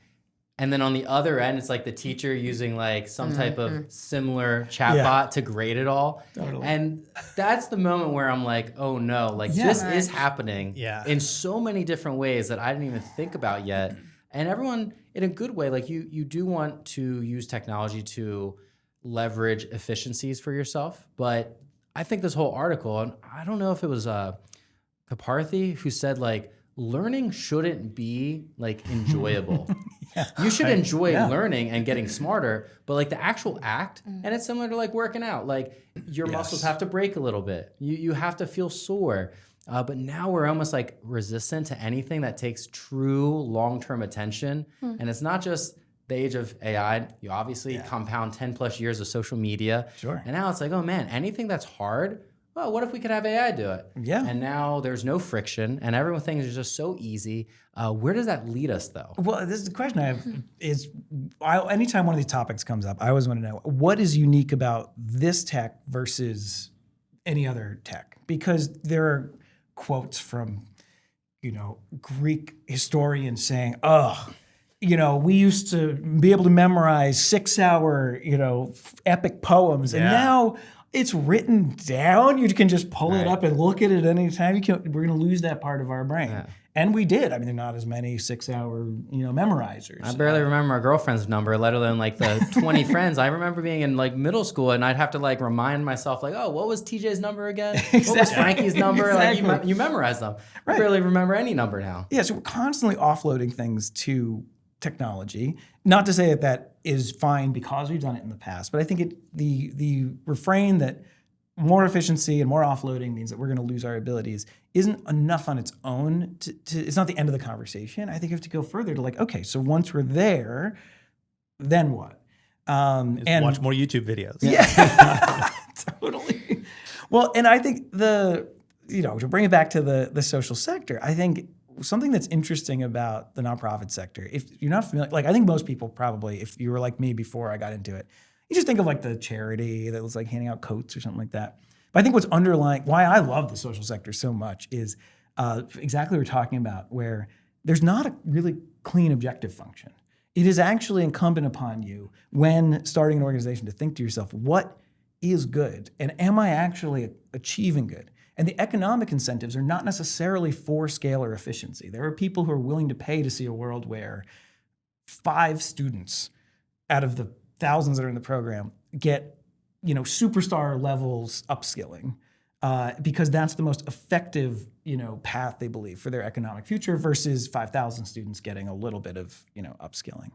And then on the other end, it's like the teacher using like some type of similar chatbot to grade it all. Totally. And that's the moment where I'm like, oh no, like this is happening in so many different ways that I didn't even think about yet. And everyone, in a good way, like you do want to use technology to leverage efficiencies for yourself. But I think this whole article, and I don't know if it was Kaparthi who said like, learning shouldn't be like enjoyable. You should enjoy learning and getting smarter, but like the actual act, and it's similar to like working out. Like your muscles have to break a little bit. You have to feel sore. But now we're almost like resistant to anything that takes true long-term attention. And it's not just the age of AI. You obviously compound 10 plus years of social media. Sure. And now it's like, oh man, anything that's hard, well, what if we could have AI do it? Yeah. And now there's no friction, and everything is just so easy. Where does that lead us, though? Well, this is the question I have is, anytime one of these topics comes up, I always want to know, what is unique about this tech versus any other tech? Because there are quotes from, Greek historians saying, we used to be able to memorize 6-hour, epic poems, and now it's written down. You can just pull it up and look at it any time. We're going to lose that part of our brain. Yeah. And we did. I mean, there are not as many 6-hour, memorizers. I barely remember my girlfriend's number, let alone like the 20 friends. I remember being in like middle school, and I'd have to like remind myself like, oh, what was TJ's number again? Exactly. What was Frankie's number? Exactly. Like you memorize them. Right. I barely remember any number now. Yeah, so we're constantly offloading things to technology. Not to say that is fine because we've done it in the past, but I think the refrain that more efficiency and more offloading means that we're going to lose our abilities isn't enough on its own. It's not the end of the conversation. I think you have to go further to like, okay, so once we're there, then what? And watch more YouTube videos. Yeah, totally. Well, and I think to bring it back to the social sector, I think something that's interesting about the nonprofit sector, if you're not familiar, like I think most people probably, if you were like me before I got into it, you just think of like the charity that was like handing out coats or something like that. But I think what's underlying, why I love the social sector so much is exactly what we're talking about, where there's not a really clean objective function. It is actually incumbent upon you when starting an organization to think to yourself, what is good? And am I actually achieving good? And the economic incentives are not necessarily for scale or efficiency. There are people who are willing to pay to see a world where 5 students out of the thousands that are in the program get, superstar levels upskilling because that's the most effective, path they believe for their economic future versus 5,000 students getting a little bit of, upskilling.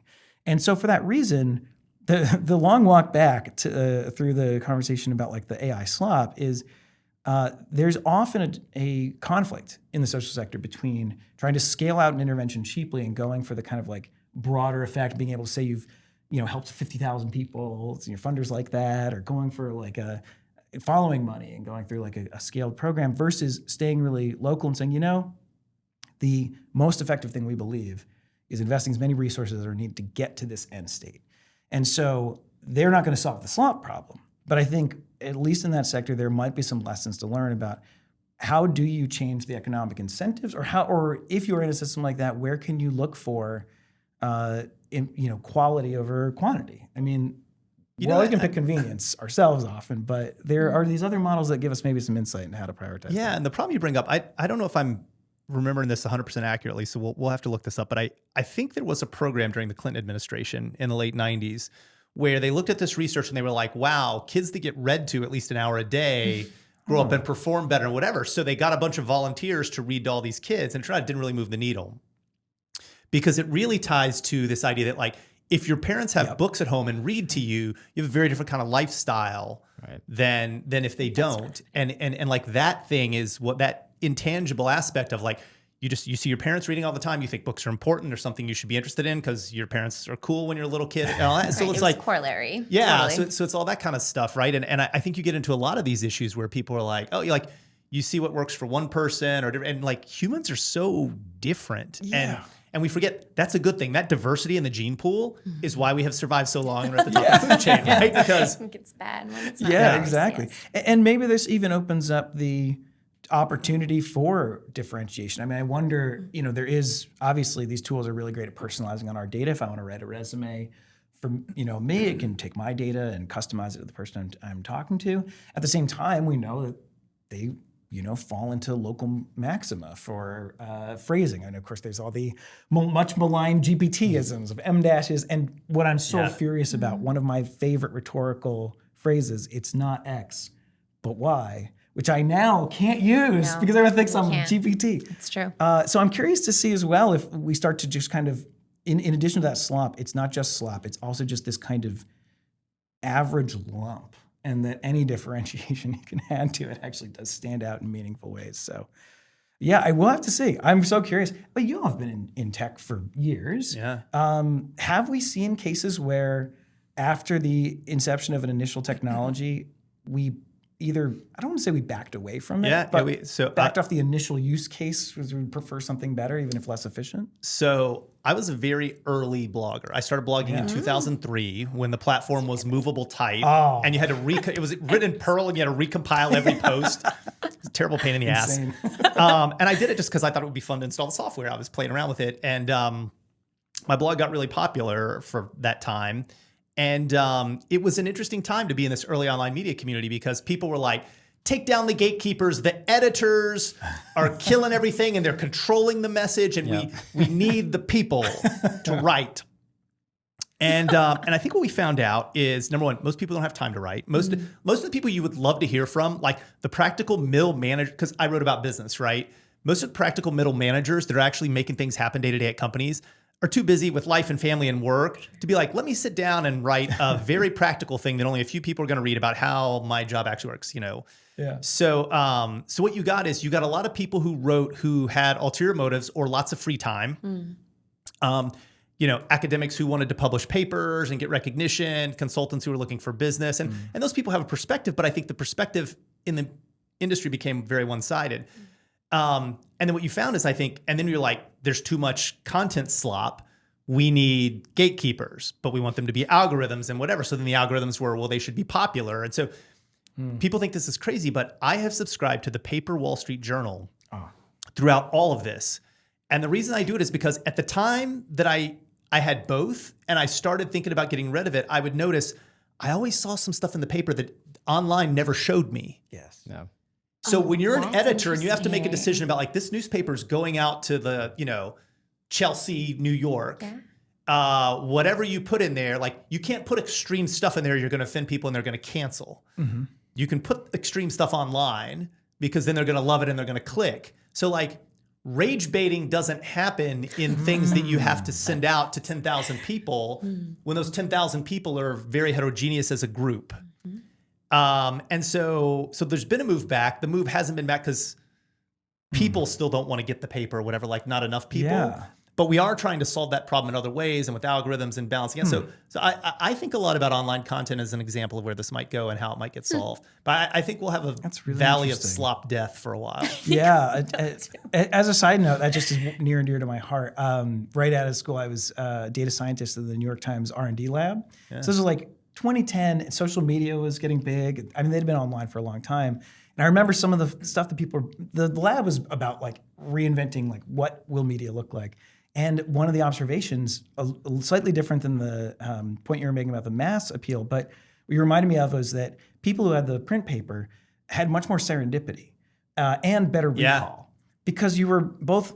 And so for that reason, the long walk back to, through the conversation about like the AI slop is there's often a conflict in the social sector between trying to scale out an intervention cheaply and going for the kind of like broader effect, being able to say you've helped 50,000 people, your funders like that, or going for like a following money and going through like a scaled program versus staying really local and saying, the most effective thing we believe is investing as many resources as are needed to get to this end state. And so they're not going to solve the slop problem. But I think, at least in that sector, there might be some lessons to learn about how do you change the economic incentives, or if you're in a system like that, where can you look for quality over quantity? I mean, we can pick convenience ourselves often, but there are these other models that give us maybe some insight into how to prioritize. Yeah, and the problem you bring up, I don't know if I'm remembering this 100% accurately, so we'll have to look this up, but I think there was a program during the Clinton administration in the late 90s where they looked at this research and they were like, wow, kids that get read to at least an hour a day grow up and perform better and whatever. So they got a bunch of volunteers to read to all these kids, and it turned out it didn't really move the needle. Because it really ties to this idea that like, if your parents have books at home and read to you, you have a very different kind of lifestyle than if they don't. And like that thing is what that intangible aspect of like, you see your parents reading all the time. You think books are important or something you should be interested in because your parents are cool when you're a little kid and all that. So it's like corollary. Yeah. Totally. So it's all that kind of stuff, right? And I think you get into a lot of these issues where people are like, oh, you see what works for one person and like humans are so different. Yeah. And we forget that's a good thing. That diversity in the gene pool is why we have survived so long and we're at the top of the food chain, right? Because I think it's bad when it's not. Yeah, nice, exactly. yes. And maybe this even opens up the opportunity for differentiation. I mean, I wonder, there is obviously these tools are really great at personalizing on our data. If I want to write a resume for me, it can take my data and customize it to the person I'm talking to. At the same time, we know that they fall into local maxima for phrasing. And of course, there's all the much maligned GPT-isms of M dashes. And what I'm so furious about, one of my favorite rhetorical phrases, it's not X, but Y, which I now can't use because everyone thinks I'm GPT. It's true. So I'm curious to see as well if we start to just kind of, in addition to that slop, it's not just slop, it's also just this kind of average lump. And that any differentiation you can add to it actually does stand out in meaningful ways. So, yeah, I will have to see. I'm so curious. But you all have been in tech for years. Yeah. Have we seen cases where after the inception of an initial technology, we either, I don't want to say we backed away from it, but backed off the initial use case because we prefer something better, even if less efficient? So I was a very early blogger. I started blogging in 2003 when the platform was movable type, and you had to it was written in Perl, and you had to recompile every post. It's a terrible pain in the ass. And I did it just because I thought it would be fun to install the software. I was playing around with it, and my blog got really popular for that time. And it was an interesting time to be in this early online media community because people were like, take down the gatekeepers. The editors are killing everything and they're controlling the message. And we need the people to write. And I think what we found out is, number one, most people don't have time to write. Most of the people you would love to hear from, like the practical middle manager, because I wrote about business, right? Most of the practical middle managers that are actually making things happen day to day at companies are too busy with life and family and work to be like, let me sit down and write a very practical thing that only a few people are going to read about how my job actually works, you know? Yeah. So, so what you got is you got a lot of people who had ulterior motives or lots of free time. You know, academics who wanted to publish papers and get recognition, consultants who were looking for business. And those people have a perspective, but I think the perspective in the industry became very one-sided. And then what you found is, I think, and then you're like, there's too much content slop. We need gatekeepers, but we want them to be algorithms and whatever. So then the algorithms were, well, they should be popular. And so people think this is crazy, but I have subscribed to the paper Wall Street Journal throughout all of this. And the reason I do it is because at the time that I had both and I started thinking about getting rid of it, I would notice I always saw some stuff in the paper that online never showed me. Yes. No. So when you're an that's editor and you have to make a interesting. decision about like this newspaper's going out to the, you know, Chelsea, New York, whatever you put in there, like you can't put extreme stuff in there. You're going to offend people and they're going to cancel. You can put extreme stuff online because then they're going to love it and they're going to click. So like rage baiting doesn't happen in things that you have to send out to 10,000 people when those 10,000 people are very heterogeneous as a group. And so there's been a move back. The move hasn't been back because people still don't want to get the paper or whatever, like not enough people. Yeah. But we are trying to solve that problem in other ways and with algorithms and balancing it. So I think a lot about online content as an example of where this might go and how it might get solved. But I think we'll have a really valley of interesting. slop death for a while. Yeah. As a side note, that just is near and dear to my heart. Right out of school, I was a data scientist at the New York Times R&D lab. So this was like 2010. Social media was getting big. I mean, they'd been online for a long time. And I remember some of the stuff that the lab was about like reinventing like what will media look like. And one of the observations, slightly different than the point you were making about the mass appeal, but what you reminded me of was that people who had the print paper had much more serendipity and better recall because you were both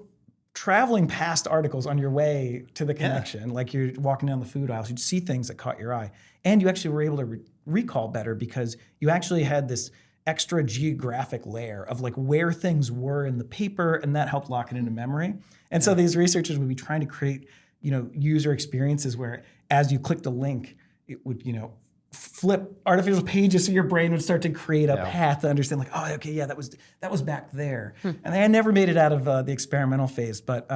traveling past articles on your way to the connection, like you're walking down the food aisles, you'd see things that caught your eye, and you actually were able to recall better because you actually had this extra geographic layer of like where things were in the paper, and that helped lock it into memory. And so these researchers would be trying to create, you know, user experiences where as you clicked a link, it would, you know, flip artificial pages so your brain would start to create a path to understand like, oh, okay, yeah, that was back there. And I never made it out of the experimental phase, but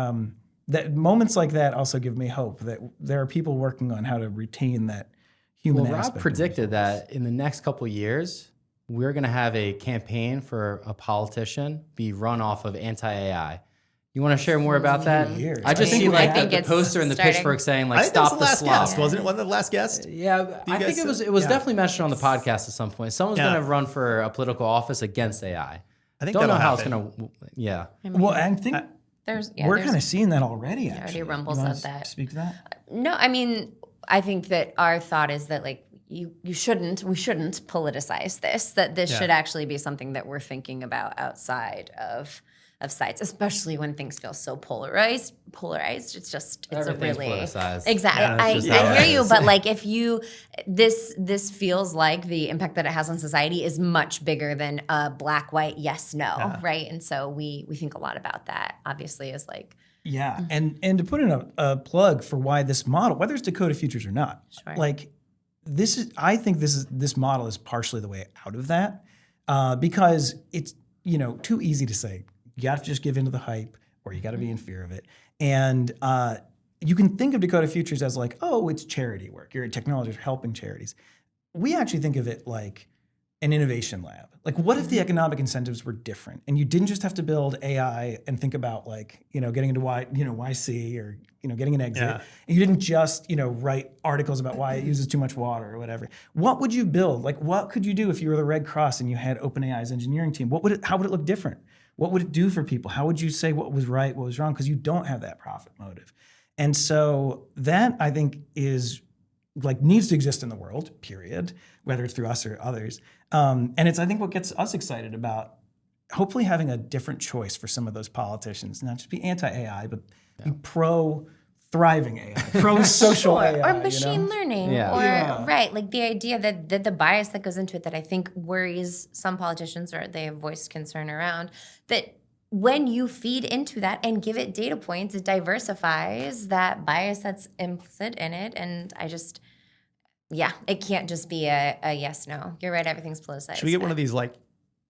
that moments like that also give me hope that there are people working on how to retain that human aspect. Rob predicted that in the next couple of years, we're going to have a campaign for a politician be run off of anti-AI. You want to share more about that? Years. I just I see think like it's the poster and the starting. pitchfork saying I like think that was stop the the last slop. guest, wasn't it? Wasn't it the last guest? Yeah, I guys think say- it was definitely mentioned on the podcast at some point. Someone's Yeah. going to run for a political office against AI. I think Don't know that'll how happen. it's going to. Yeah. Well, I think we're kind of seeing that already. Actually, rumbles You wanna of that. Speak to that. No, I mean, I think that our thought is that like we shouldn't politicize this, that this should actually be something that we're thinking about outside of sites, especially when things feel so polarized. It's just, it's Everything's a really politicized. exactly. Yeah, I that's just how it hear you, is. but like if you this feels like the impact that it has on society is much bigger than a black white yes no, right? And so we think a lot about that. Obviously, as like Yeah, and to put in a plug for why this model, whether it's Decoded Futures or not, like I think this model is partially the way out of that because it's, you know, too easy to say you have to just give into the hype or you got to be in fear of it, and you can think of Decoded Futures as like, oh, it's charity work. You're a technologist helping charities. We actually think of it like an innovation lab. Like, what if the economic incentives were different and you didn't just have to build AI and think about like, you know, getting into YC or, you know, getting an exit. Yeah. And you didn't just, you know, write articles about why it uses too much water or whatever. What would you build? Like, what could you do if you were the Red Cross and you had OpenAI's engineering team? How would it look different? What would it do for people? How would you say what was right, what was wrong? Because you don't have that profit motive. And so that, I think, is like needs to exist in the world, period, whether it's through us or others. And it's, I think, what gets us excited about hopefully having a different choice for some of those politicians, not just be anti-AI, but be pro-thriving AI, pro-social AI. or machine learning, or right, like the idea that the bias that goes into it that I think worries some politicians or they have voiced concern around, that when you feed into that and give it data points, it diversifies that bias that's implicit in it. And it can't just be a yes, no. You're right, everything's politicized. Should we get one of these like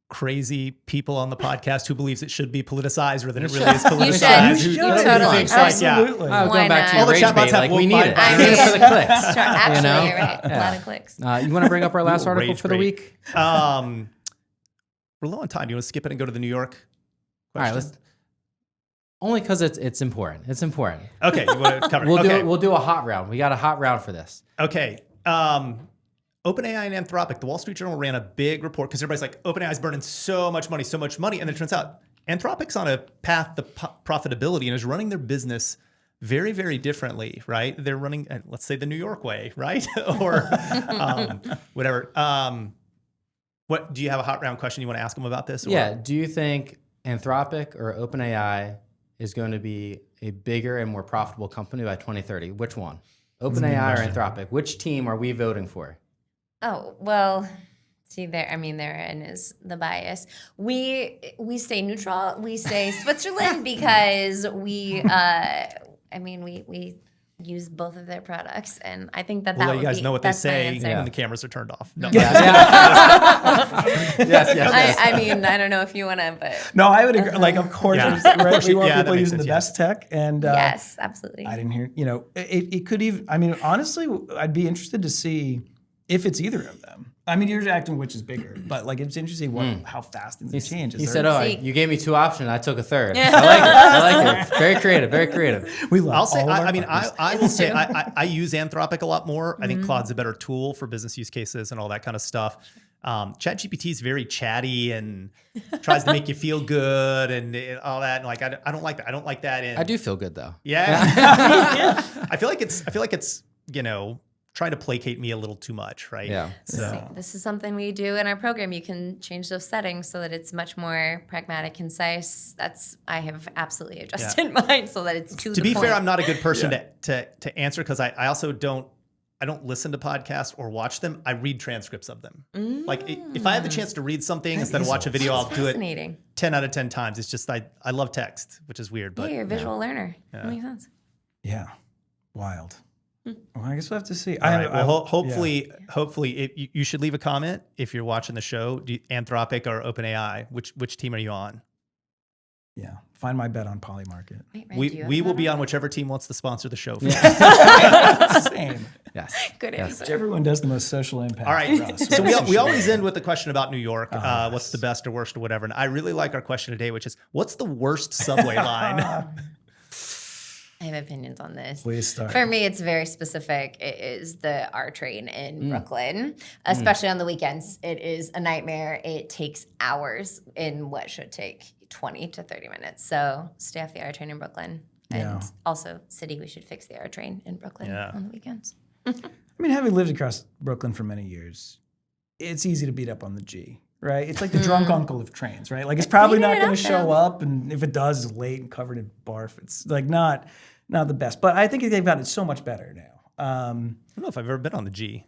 crazy people on the podcast who believes it should be politicized or that it really is politicized? You should. Who Totally. thinks, like, Absolutely. Oh, Why going back to not? your All the rage chatbots bait, have like woke we need my- it. I We need it for the mean- clicks. Sure, actually, know? you're right. A Yeah. lot of clicks. You want to bring up our last Ooh, article rage for the bait. week? We're low on time. Do you want to skip it and go to the New York All right, question? let's. Only because it's important. It's important. Okay, you want to cover it? We'll Okay. we'll do a hot round. We got a hot round for this. Okay. OpenAI and Anthropic, the Wall Street Journal ran a big report because everybody's like, OpenAI is burning so much money. And then it turns out Anthropic's on a path to profitability and is running their business very, very differently, right? They're running, let's say, the New York way, right? Or whatever. What do you have a hot round question you want to ask them about this? Or? Yeah. Do you think Anthropic or OpenAI is going to be a bigger and more profitable company by 2030? Which one? OpenAI or Anthropic? Which team are we voting for? Oh, well, see there, I mean, therein is the bias. We stay neutral. We say Switzerland because we use both of their products. And I think that We'll that let would you guys be, know what they that's my say answer. when the cameras are turned off. No. Yes. I mean, I don't know if you want to, but No, I would agree. Like, of course, Yeah. right? Of course We you- want yeah, that people makes using sense, the yeah. best tech. And yes, absolutely. I didn't hear, it could even, I mean, honestly, I'd be interested to see if it's either of them. I mean, you're acting which is bigger, but like it's interesting how fast things change. He said, "Oh, See. you gave me two options. I took a third. I like it. I like it. Very creative. Very creative." we love I'll say, all of our I mean, partners. I will say, I use Anthropic a lot more. I think Claude's a better tool for business use cases and all that kind of stuff. ChatGPT is very chatty and tries to make you feel good and all that. And like, I don't like that. I don't like that. I do feel good though. Yeah. I feel like it's, trying to placate me a little too much, right? Yeah. So This is something we do in our program. You can change those settings so that it's much more pragmatic, concise. I have absolutely adjusted mine so that it's to the be point. fair, I'm not a good person to answer because I also don't listen to podcasts or watch them. I read transcripts of them. Like if I have the chance to read something instead of watch a video, I'll do it Fascinating. 10 out of 10 times. It's just I love text, which is weird. But Yeah, you're a visual learner. That makes sense. Yeah, wild. Well, I guess we'll have to see. all right. Well, hopefully, you should leave a comment if you're watching the show. Anthropic or OpenAI, which team are you on? Yeah, find my bet on Polymarket. Wait, Ryan, do you have We will another be one? on whichever team wants to sponsor the show. Same. Yes. Good answer. Whichever one does the most social impact. All right. for us. So we always end with a question about New York. What's the best or worst or whatever? And I really like our question today, which is, what's the worst subway line? I have opinions on this. Please start. For me, it's very specific. It is the R train in Brooklyn, especially on the weekends. It is a nightmare. It takes hours in what should take 20 to 30 minutes. So stay off the R train in Brooklyn. And Yeah. also, city, we should fix the R train in Brooklyn on the weekends. I mean, having lived across Brooklyn for many years, it's easy to beat up on the G, right? It's like the drunk uncle of trains, right? Like it's probably not going to show up, and if it does, it's late and covered in barf. It's like not the best, but I think they've gotten it so much better now. I don't know if I've ever been on the G.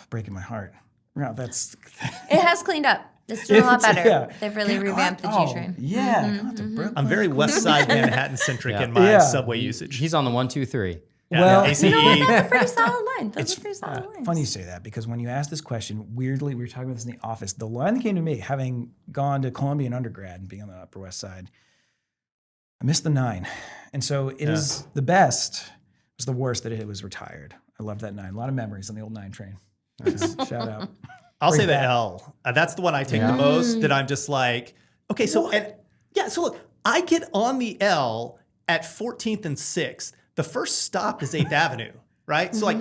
Breaking my heart. No, that's It has cleaned up. It's doing a lot It's- better. yeah. They've really revamped the G train. Yeah, go out to Brooklyn. I'm very West Side Manhattan centric in my Yeah. subway usage. He's on the 1, 2, 3. Well, ACE. That's a pretty solid line. Those are pretty solid lines. Funny you say that because when you asked this question, weirdly, we were talking about this in the office. The line that came to me, having gone to Columbia in undergrad and being on the Upper West Side, I missed the 9. And so it is the best. It was the worst that it was retired. I love that 9. A lot of memories on the old 9 train. Shout out. I'll say Bring the back. L. That's the one I take the most. That I'm just like, okay, so so look, I get on the L at 14th and 6th. The first stop is 8th Avenue, right? So like,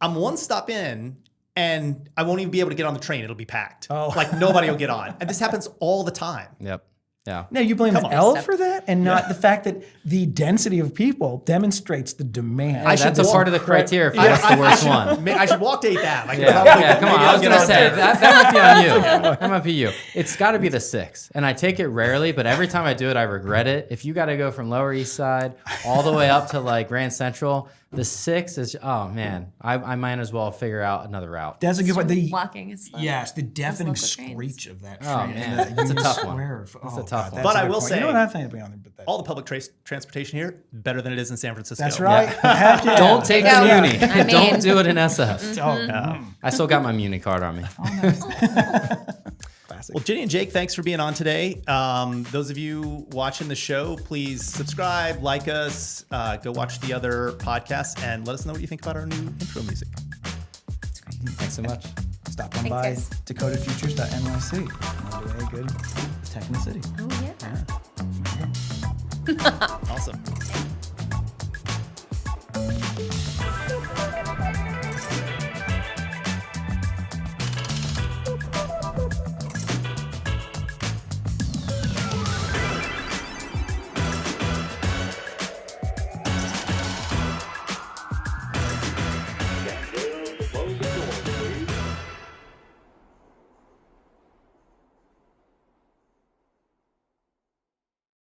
I'm one stop in, and I won't even be able to get on the train. It'll be packed. Oh. Like nobody will get on, and this happens all the time. Yep. Yeah. Now you blame the on. L for that, and not the fact that the density of people demonstrates the demand. That's a part of the criteria for what's the worst one. I should walk to 8th Ave. I could Yeah, probably come on. maybe I I'll was get gonna on say there. that might be on you. That might be you. It's got to be the 6, and I take it rarely, but every time I do it, I regret it. If you got to go from Lower East Side all the way up to like Grand Central, The 6 is, oh man, I might as well figure out another route. That's a good one. The Walking is slow. yes, the deafening local trains. screech of that train. Oh, man, that's a tough one. That's a tough one. But I will say, you know what I think on there, but that, all the public transportation here better than it is in San Francisco. that's right. Heck yeah. Don't take the Yeah. Muni. I mean- Don't do it in SF. Oh, I still got my Muni card on me. classic. Well, Jenni and Jake, thanks for being on today. Those of you watching the show, please subscribe, like us, go watch the other podcasts, and let us know what you think about our new intro music. Thanks so much. Stop on Thanks, by guys. decodedfutures.nyc. Want to do a good tech in the city. Oh, yeah. Awesome.